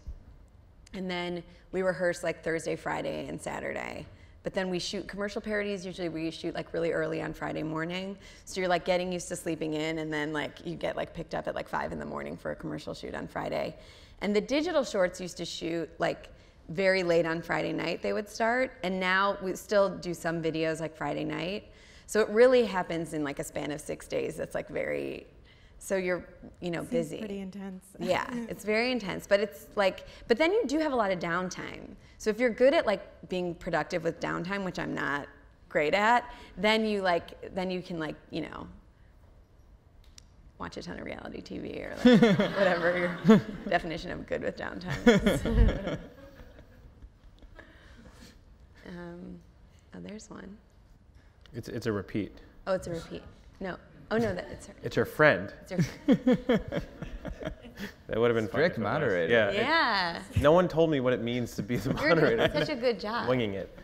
And then we rehearse like Thursday, Friday, and Saturday. But then we shoot commercial parodies. Usually we shoot like really early on Friday morning. So you're like getting used to sleeping in, and then like you get like picked up at like 5 in the morning for a commercial shoot on Friday. And the digital shorts used to shoot like very late on Friday night they would start, and now we still do some videos like Friday night. So it really happens in like a span of 6 days. That's like very, so you're, Seems busy. Pretty intense. Yeah, it's very intense, but it's like, but then you do have a lot of downtime. So if you're good at like being productive with downtime, which I'm not great at, then you can like, watch a ton of reality TV or like whatever your definition of good with downtime is. Oh, there's one. It's a repeat. Oh, it's a repeat. No. Oh no, it's her. It's her friend. It's her friend. That would have been Strict fun if it was. moderator. Yeah. Yeah. No one told me what it means to be the You're doing moderator. such a good job. Winging it.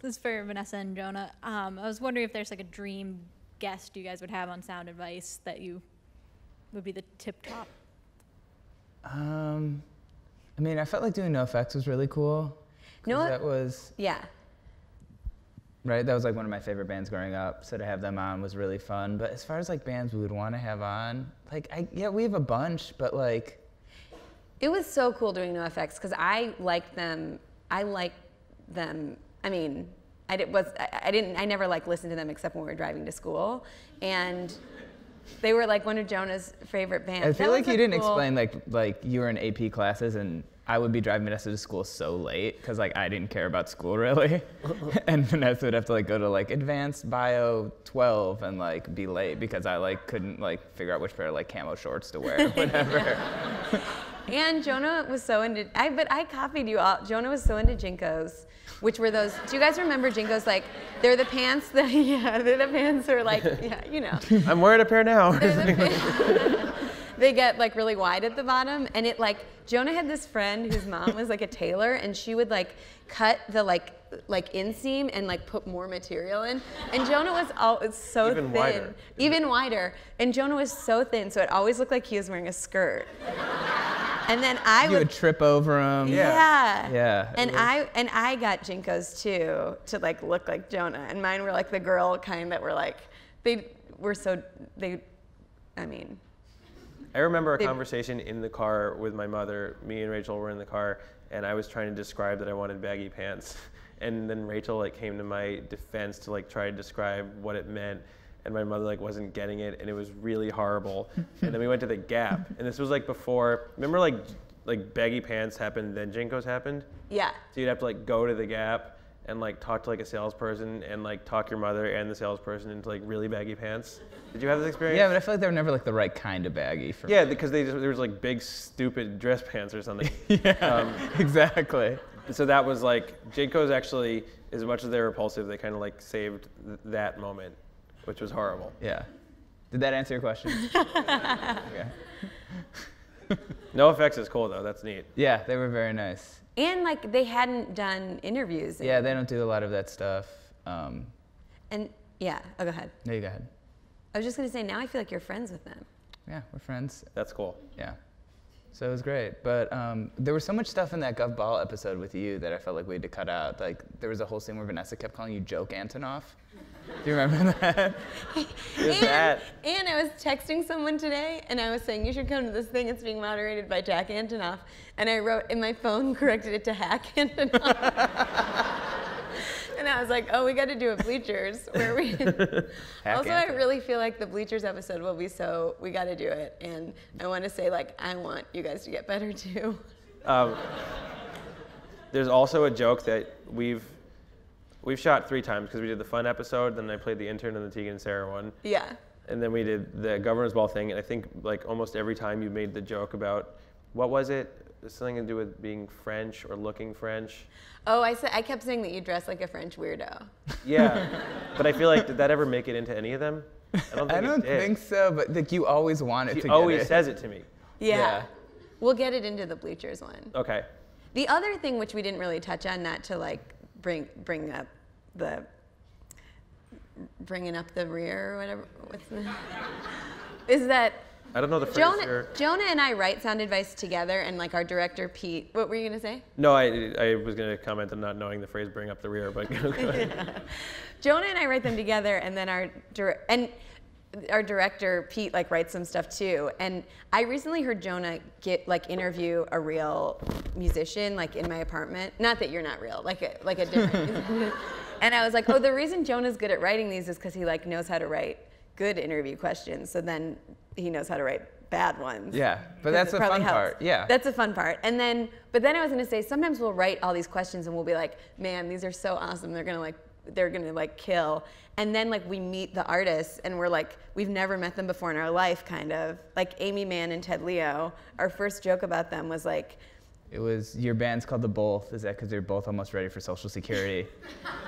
This is for Vanessa and Jonah. I was wondering if there's like a dream guest you guys would have on Sound Advice that you would be the tip top. I mean, I felt like doing NoFX was really cool. You know what? That was, Yeah. right, that was like one of my favorite bands growing up, so to have them on was really fun. But as far as like bands we would want to have on, like, yeah, we have a bunch, but like. It was so cool doing NoFX because I liked them. I mean, I never like listened to them except when we were driving to school, and they were like one of Jonah's favorite bands. I feel That like was you a didn't cool- explain like you were in AP classes and I would be driving Vanessa to school so late because like I didn't care about school really, and Vanessa would have to like go to like advanced bio 12 and like be late because I like couldn't like figure out which pair of like camo shorts to wear or whatever. And Jonah was so into. But I copied you all. Jonah was so into Jinkos, which were those. Do you guys remember Jinkos? Like they're the pants that they're the pants that are like you know. I'm wearing a pair now. They get like really wide at the bottom, and it like Jonah had this friend whose mom was like a tailor, and she would like cut the like inseam and like put more material in, and Jonah was so Even thin, wider. even wider, and Jonah was so thin, so it always looked like he was wearing a skirt. And then I You would trip over them. yeah. Yeah. And I got Jinkos too to like look like Jonah, and mine were like the girl kind that were like I mean. I remember a conversation in the car with my mother. Me and Rachel were in the car, and I was trying to describe that I wanted baggy pants. And then Rachel like came to my defense to like try to describe what it meant. And my mother like wasn't getting it, and it was really horrible. And then we went to the Gap, and this was like before. Remember like baggy pants happened, then Jinkos happened. Yeah. So you'd have to like go to the Gap and like talk to like a salesperson and like talk your mother and the salesperson into like really baggy pants. Did you have this experience? Yeah, but I feel like they were never like the right kind of baggy for me. Yeah, because there was like big stupid dress pants or something. Yeah, exactly. So that was like Jinkos actually, as much as they were repulsive, they kind of like saved that moment, which was horrible. Yeah. Did that answer your question? Okay. NoFX is cool though. That's neat. Yeah, they were very nice. And like they hadn't done interviews. Yeah, they don't do a lot of that stuff. And yeah, go ahead. No, you go ahead. I was just gonna say now I feel like you're friends with them. Yeah, we're friends. That's cool. Yeah. So it was great. But there was so much stuff in that Gov Ball episode with you that I felt like we had to cut out. Like there was a whole scene where Vanessa kept calling you Jack Antonoff. Do you remember that? And I was texting someone today, and I was saying, you should come to this thing. It's being moderated by Jack Antonoff. And I wrote in my phone, corrected it to Hack Antonoff. And I was like, oh, we got to do a Bleachers. Where we also, I really feel like the Bleachers episode will be so, we got to do it. And I want to say, like, I want you guys to get better, too. There's also a joke that we've shot 3 times because we did the fun episode, then I played the intern and the Tegan and Sarah one. Yeah. And then we did the governor's ball thing, and I think like almost every time you made the joke about, what was it? Something to do with being French or looking French. Oh, I kept saying that you dress like a French weirdo. Yeah, but I feel like, did that ever make it into any of them? I don't think so, but like you always want it to She get always it. says it to me. Yeah. We'll get it into the Bleachers one. Okay. The other thing which we didn't really touch on, not to like bringing up the rear or whatever, is that I don't know the phrase here. Jonah and I write Sound Advice together, and like our director Pete. What were you gonna say? No, I was gonna comment on not knowing the phrase "bring up the rear," but go ahead. Jonah and I write them together, and then our director Pete like writes some stuff too. And I recently heard Jonah interview a real musician like in my apartment. Not that you're not real, like a different. And I was like, oh, the reason Jonah's good at writing these is because he like knows how to write good interview questions. So then he knows how to write bad ones. Yeah, but that's the fun part. Yeah. That's the fun part. And then, but then I was gonna say, sometimes we'll write all these questions and we'll be like, man, these are so awesome. They're gonna kill. And then like we meet the artists and we're like, we've never met them before in our life, kind of. Like Amy Mann and Ted Leo, our first joke about them was like, It was, your band's called The Both. Is that because they're both almost ready for Social Security?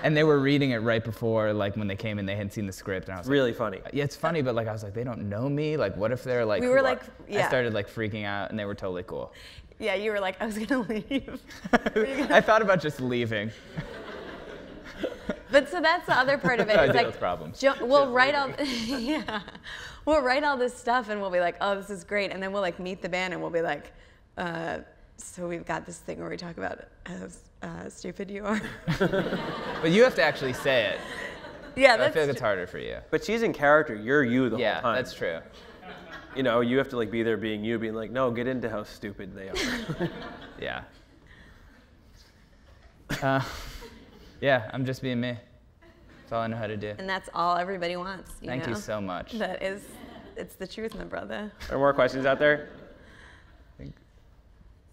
And they were reading it right before, like, when they came in, they hadn't seen the script. And I was really funny. Yeah, it's funny, but, like, I was like, they don't know me? Like, what if they're, like, We were like, I started, like, freaking out, and they were totally cool. Yeah, you were like, I was gonna leave. I thought about just leaving. But so that's the other part of it. I It's deal like, with problems. We'll write all, yeah, we'll write all this stuff, and we'll be like, oh, this is great, and then we'll like meet the band, and we'll be like, so we've got this thing where we talk about how stupid you are. But you have to actually say it. Yeah, I feel like it's harder for you. But she's in character. You're you the whole time. Yeah, that's true. You know, you have to like be there being you, being like, no, get into how stupid they are. Yeah. Yeah, I'm just being me. That's all I know how to do. And that's all everybody wants. Thank you so much. That is, it's the truth, my brother. Are there more questions out there? So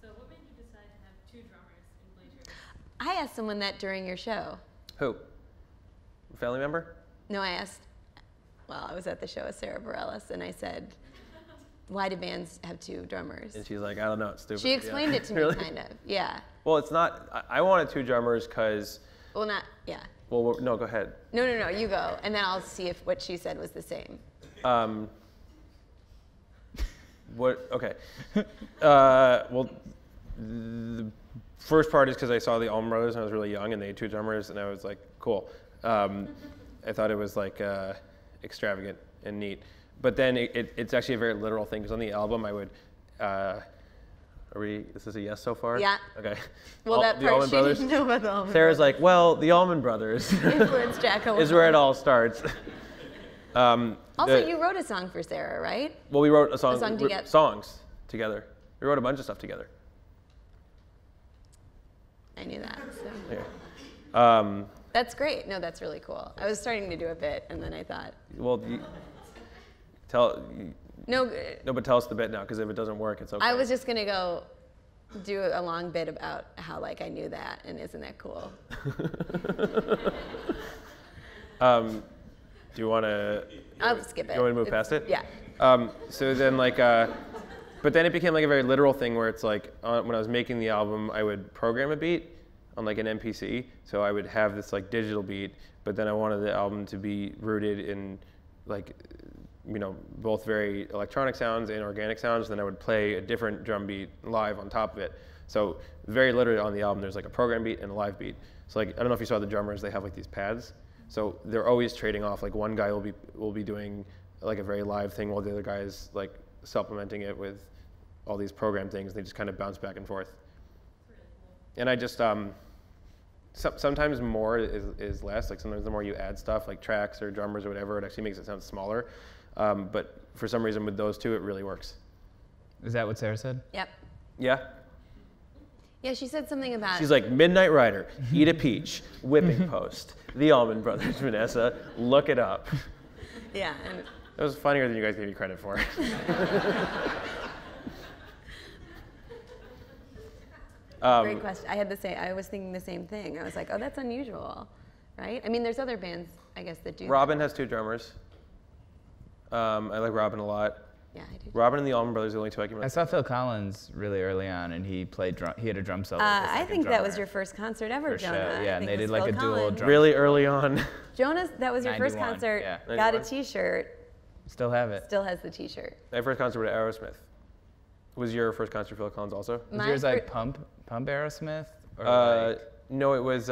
what made you decide to have 2 drummers in Bleachers? I asked someone that during your show. Who? A family member? No, I asked, well, I was at the show with Sarah Bareilles, and I said, why do bands have 2 drummers? And she's like, I don't know, it's stupid. She explained it to me, Really? kind of, yeah. Well, it's not, I wanted 2 drummers because, Well, not, yeah. well, no, go ahead. No, you go, and then I'll see if what she said was the same. What, okay. Well, the first part is because I saw the Allman Brothers when I was really young, and they had 2 drummers, and I was like, cool. I thought it was like extravagant and neat. But then it's actually a very literal thing, because on the album I would, is this a yes so far? Yeah. Okay. Well, that the part Allman she Brothers. didn't know about the Allman Sarah's like, well, the Allman Brothers Influenced Jack Antonoff. is where it all starts. Also, you wrote a song for Sarah, right? Well, we wrote a song together. songs together. We wrote a bunch of stuff together. I knew that. So. Yeah. That's great. No, that's really cool. I was starting to do a bit, and then I thought. Well, No, but tell us the bit now, because if it doesn't work, it's okay. I was just gonna go do a long bit about how like I knew that, and isn't that cool? Do you want to? I'll skip it. You want to move past it? Yeah. So then like, but then it became like a very literal thing where it's like when I was making the album, I would program a beat on like an MPC. So I would have this like digital beat, but then I wanted the album to be rooted in like, you know, both very electronic sounds and organic sounds. Then I would play a different drum beat live on top of it. So very literally on the album, there's like a program beat and a live beat. So like, I don't know if you saw the drummers, they have like these pads. So they're always trading off. Like one guy will be doing like a very live thing while the other guy is like supplementing it with all these program things. They just kind of bounce back and forth. And I just, sometimes more is less. Like sometimes the more you add stuff, like tracks or drummers or whatever, it actually makes it sound smaller. But for some reason with those 2, it really works. Is that what Sarah said? Yep. Yeah? Yeah, she said something about. She's like, Midnight Rider, Eat a Peach, Whipping Post, The Allman Brothers, Vanessa, look it up. Yeah. And That was funnier than you guys gave me credit for. great question. I was thinking the same thing. I was like, oh, that's unusual, right? I mean, there's other bands, I guess, that do. Robin has 2 drummers. I like Robin a lot. Yeah, I do. Robin and the Allman Brothers are the only 2 I can remember. I saw Phil Collins really early on, and he played drum. He had a drum solo. with the I second think that was drummer. your first concert ever, For sure, Jonah. yeah, I and think they it did was like Phil a dual Collins. drum. Really early on. Jonas, that was your first 91, concert. yeah. Got a 91. T-shirt. Still have it. Still has the T-shirt. My first concert was at Aerosmith. Was your first concert Phil Collins also? Was yours like Pump Aerosmith? Or like No, it was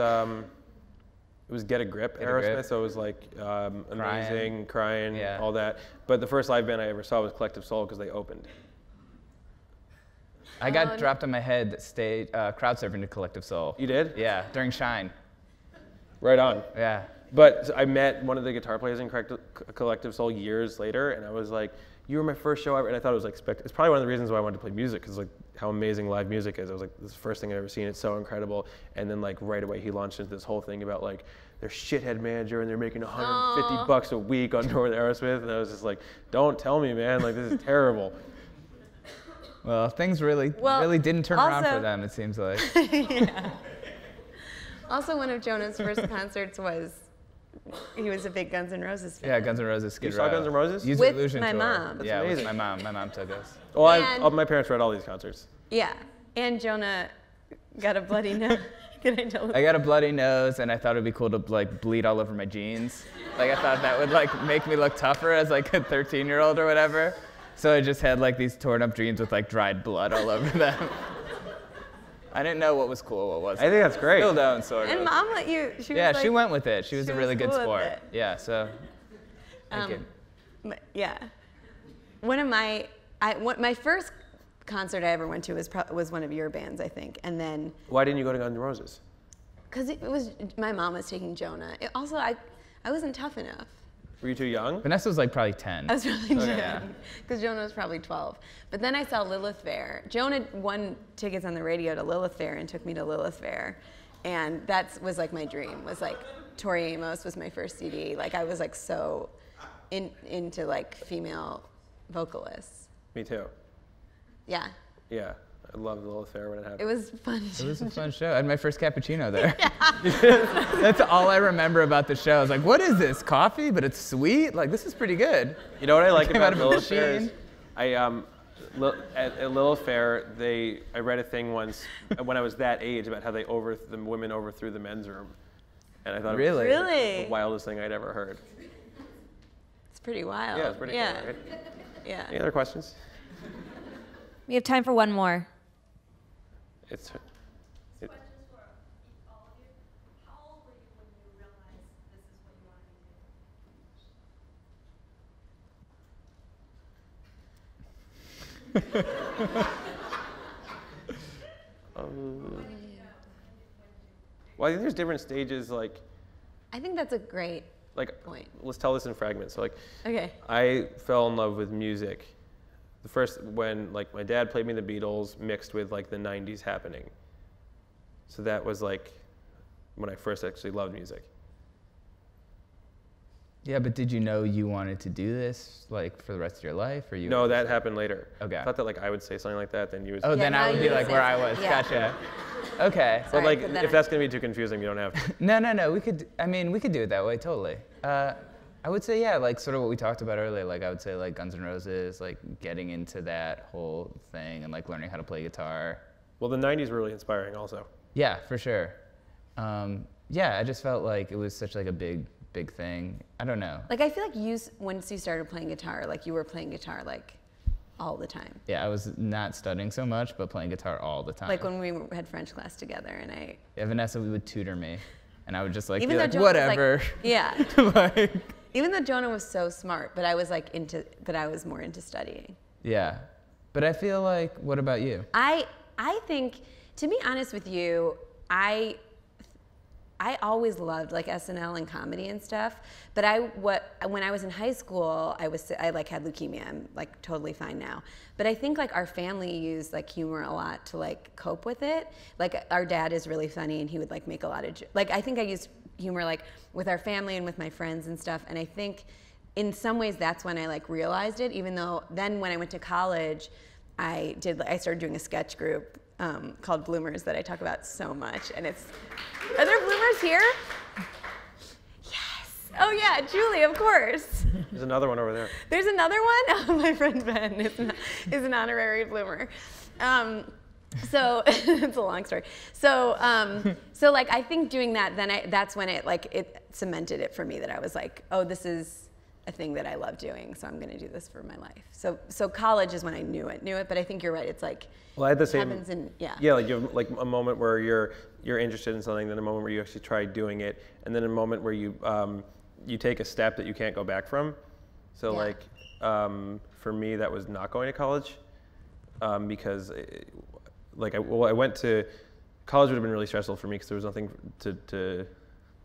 Get a Grip Get a Aerosmith, Grip. so it was like Amazing, Crying, Yeah. all that. But the first live band I ever saw was Collective Soul because they opened. I got dropped on my head crowd surfing to Collective Soul. You did? Yeah, during Shine. Right on. Yeah. But I met one of the guitar players in Collective Soul years later, and I was like, you were my first show ever, and I thought it was like, it's probably one of the reasons why I wanted to play music, because like how amazing live music is. I was like, this is the first thing I've ever seen, it's so incredible. And then like right away he launched into this whole thing about like their shithead manager and they're making $150 a week on tour with Aerosmith, and I was just like, don't tell me, man, like this is terrible. Well, things really didn't turn around for them, it seems like. Yeah. Also, one of Jonah's first concerts was, he was a big Guns N' Roses fan. Yeah, Guns N' Roses, Skid You Row. saw Guns N' Roses? Use With Illusion my tour. mom. That's Yeah, with amazing. my mom. My mom took us. Well, And- my parents were at all these concerts. Yeah. And Jonah got a bloody nose. Can I tell them? I got a bloody nose, and I thought it'd be cool to like bleed all over my jeans. Like I thought that would like make me look tougher as like a 13-year-old or whatever. So I just had like these torn up jeans with like dried blood all over them. I didn't know what was cool, what wasn't. I think that's great. Still don't, sort of. And Mom let you. She Yeah, was like, she went with it. She was a really good cool with sport. it. Yeah, so. Thank you. Yeah. One of my first concert I ever went to was one of your bands, I think, and then. Why didn't you go to Guns N' Roses? Because it was my mom was taking Jonah. Also, I wasn't tough enough. Were you too young? Vanessa was like probably 10. I was really young, yeah. because Jonah was probably 12. But then I saw Lilith Fair. Jonah won tickets on the radio to Lilith Fair and took me to Lilith Fair, and that was like my dream. Was like Tori Amos was my first CD. Like I was like so into like female vocalists. Me too. Yeah. Yeah, I loved the Lilith Fair when it happened. It was fun. It was a fun show. I had my first cappuccino there. That's all I remember about the show. I was like, what is this, coffee? But it's sweet? Like, this is pretty good. You know what I like Came about out of a Lilith Fair is, machine. at Lilith Fair, I read a thing once when I was that age about how the women overthrew the men's room, and I thought Really? it was Really? the wildest thing I'd ever heard. It's pretty wild. Yeah, it's pretty yeah. cool, right? Yeah. Any other questions? We have time for one more. It's. It, well, I think there's different stages. Like, I think that's a great point. Let's tell this in fragments. So, like, Okay. I fell in love with music. The first when like my dad played me the Beatles mixed with like the '90s happening. So that was like when I first actually loved music. Yeah, but did you know you wanted to do this like for the rest of your life, or you? No, that happened later. Okay. I thought that like I would say something like that, then you would. Oh, then now I would you be would like say where I something. was. Yeah. Gotcha. Okay. But Sorry, like, but then if that's gonna be too confusing, you don't have to. No. We could. I mean, we could do it that way. Totally. I would say yeah, like sort of what we talked about earlier. Like I would say like Guns N' Roses, like getting into that whole thing and like learning how to play guitar. Well, the '90s were really inspiring, also. Yeah, for sure. Yeah, I just felt like it was such like a big thing. I don't know. Like I feel like once you started playing guitar, like you were playing guitar like all the time. Yeah, I was not studying so much, but playing guitar all the time. Like when we had French class together, and Yeah, Vanessa would tutor me, and I would just like even be though like, Jonah was, whatever. like, yeah. Like, Even though Jonah was so smart, but I was more into studying. yeah, but I feel like, what about you? I think, to be honest with you, I always loved like SNL and comedy and stuff. But when I was in high school, I like had leukemia. I'm like totally fine now. But I think like our family used like humor a lot to like cope with it. Like our dad is really funny, and he would like make a lot of like I think I used humor like with our family and with my friends and stuff. And I think in some ways that's when I like realized it. Even though then when I went to college, I started doing a sketch group called Bloomers that I talk about so much. And are there Bloomers here? Yes. Oh yeah, Julie, of course. There's another one over there. There's another one? Oh, my friend Ben is an honorary Bloomer. So it's a long story. So like I think doing that, that's when it cemented it for me that I was like, oh, this is a thing that I love doing, so I'm gonna do this for my life. So college is when I knew it, but I think you're right. It's like I had the same. Happens in, yeah. Yeah, like you have like a moment where you're interested in something, then a moment where you actually try doing it, and then a moment where you take a step that you can't go back from. So Yeah. like for me, that was not going to college because. I went to college would have been really stressful for me because there was nothing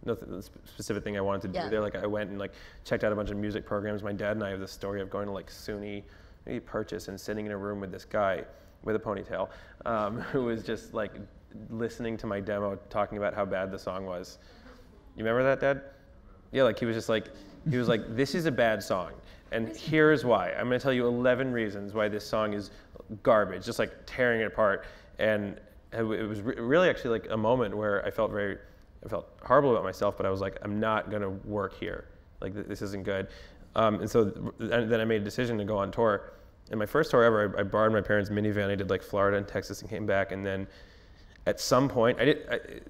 nothing specific thing I wanted to do Yeah. there. Like I went and like checked out a bunch of music programs. My dad and I have this story of going to like SUNY, maybe Purchase, and sitting in a room with this guy with a ponytail who was just like listening to my demo, talking about how bad the song was. You remember that, Dad? Yeah, like he was like, this is a bad song, and here's why. I'm gonna tell you 11 reasons why this song is garbage, just like tearing it apart. And it was really actually like a moment where I felt horrible about myself, but I was like, I'm not gonna work here. Like this isn't good. And so then I made a decision to go on tour And my first tour ever, I borrowed my parents' minivan. I did like Florida and Texas and came back. And then at some point, this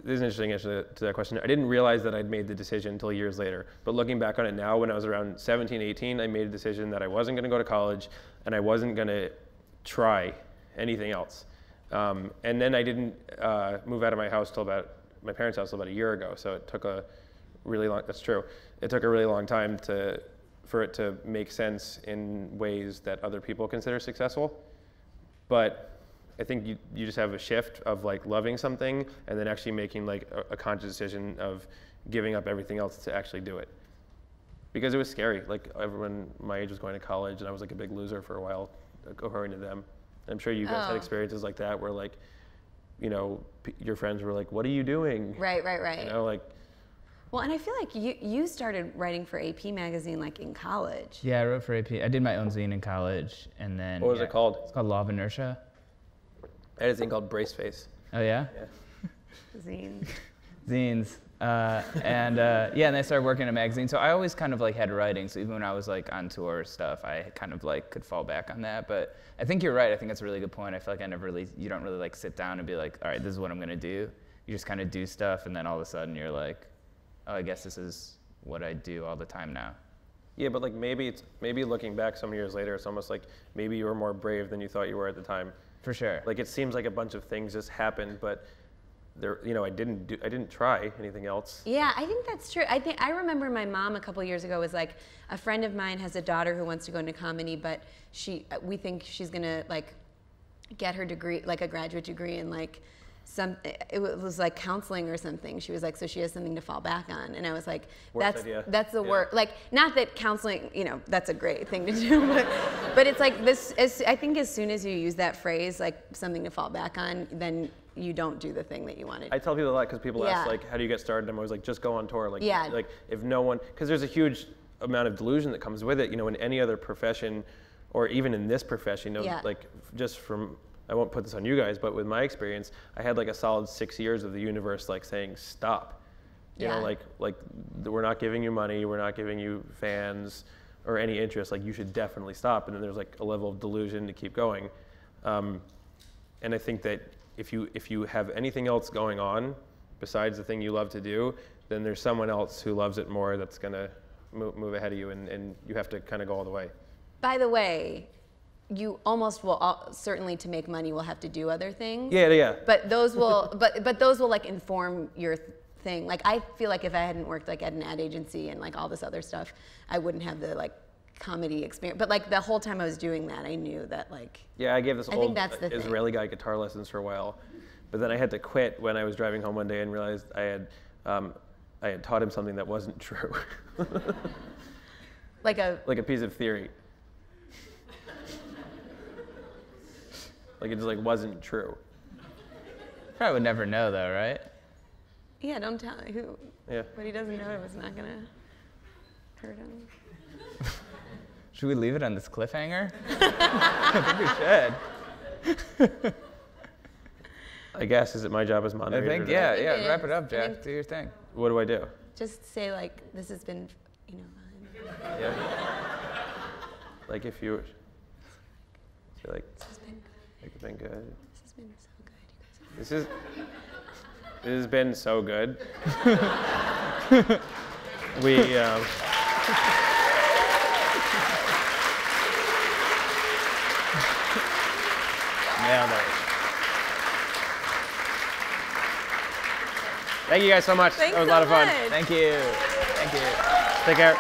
is an interesting answer to that question. I didn't realize that I'd made the decision until years later. But looking back on it now, when I was around 17, 18, I made a decision that I wasn't going to go to college and I wasn't going to try anything else. And then I didn't move out of my house my parents' house till about a year ago. So it took a really long, that's true. It took a really long time for it to make sense in ways that other people consider successful. But I think you just have a shift of like loving something and then actually making like a conscious decision of giving up everything else to actually do it. Because it was scary. Like everyone my age was going to college and I was like a big loser for a while, according to them. I'm sure you guys had experiences like that where like, you know, your friends were like, what are you doing? Right. You know, like. Well, and I feel like you started writing for AP magazine like in college. Yeah, I wrote for AP. I did my own zine in college, and then. What was it called? It's called Law of Inertia. I had a thing called Brace Face. Oh yeah? Yeah. Zine. Zines. And I started working in a magazine. So I always kind of like had writing. So even when I was like on tour stuff, I kind of like could fall back on that. But I think you're right. I think that's a really good point. I feel like you don't really like sit down and be like, all right, this is what I'm gonna do. You just kind of do stuff, and then all of a sudden you're like, oh, I guess this is what I do all the time now. Yeah, but like maybe looking back some years later, it's almost like maybe you were more brave than you thought you were at the time. For sure. Like it seems like a bunch of things just happened, but I didn't try anything else. Yeah, I think that's true. I remember my mom a couple years ago was like, a friend of mine has a daughter who wants to go into comedy, but we think she's gonna like get her degree, like a graduate degree in like it was like counseling or something. She was like, so she has something to fall back on. And I was like, that's the worst. Like, not that counseling, that's a great thing to do, but it's like this, I think as soon as you use that phrase, like something to fall back on, then you don't do the thing that you wanted. I tell people a lot because people ask like, how do you get started? I'm always like, just go on tour. Like, like if no one, because there's a huge amount of delusion that comes with it, in any other profession, or even in this profession, like just from, I won't put this on you guys, but with my experience, I had like a solid 6 years of the universe like saying stop. You know, like we're not giving you money, we're not giving you fans or any interest. Like you should definitely stop. And then there's like a level of delusion to keep going. And I think that if you have anything else going on besides the thing you love to do, then there's someone else who loves it more that's gonna move ahead of you, and you have to kind of go all the way. By the way, you almost will certainly to make money will have to do other things. Yeah. But those will, but those will like inform your thing. Like I feel like if I hadn't worked like at an ad agency and like all this other stuff, I wouldn't have the like comedy experience. But like the whole time I was doing that, I knew that like. Yeah, I gave this old Israeli guy guitar lessons for a while, but then I had to quit when I was driving home one day and realized I had taught him something that wasn't true. Like a piece of theory. Like it just like wasn't true. Probably would never know though, right? Yeah, don't tell who. Yeah. But he doesn't know it was not gonna hurt him. Should we leave it on this cliffhanger? I think we should. I guess, is it my job as moderator? I think, yeah, wrap it up, Jack. Do your thing. What do I do? Just say like, this has been, fun. Yeah. Like if you say like, it's been good. This has been so good, you guys. This has been so good. We nailed it. Thank you guys so much. Thanks that was a lot of fun. much. Thank you. Take care.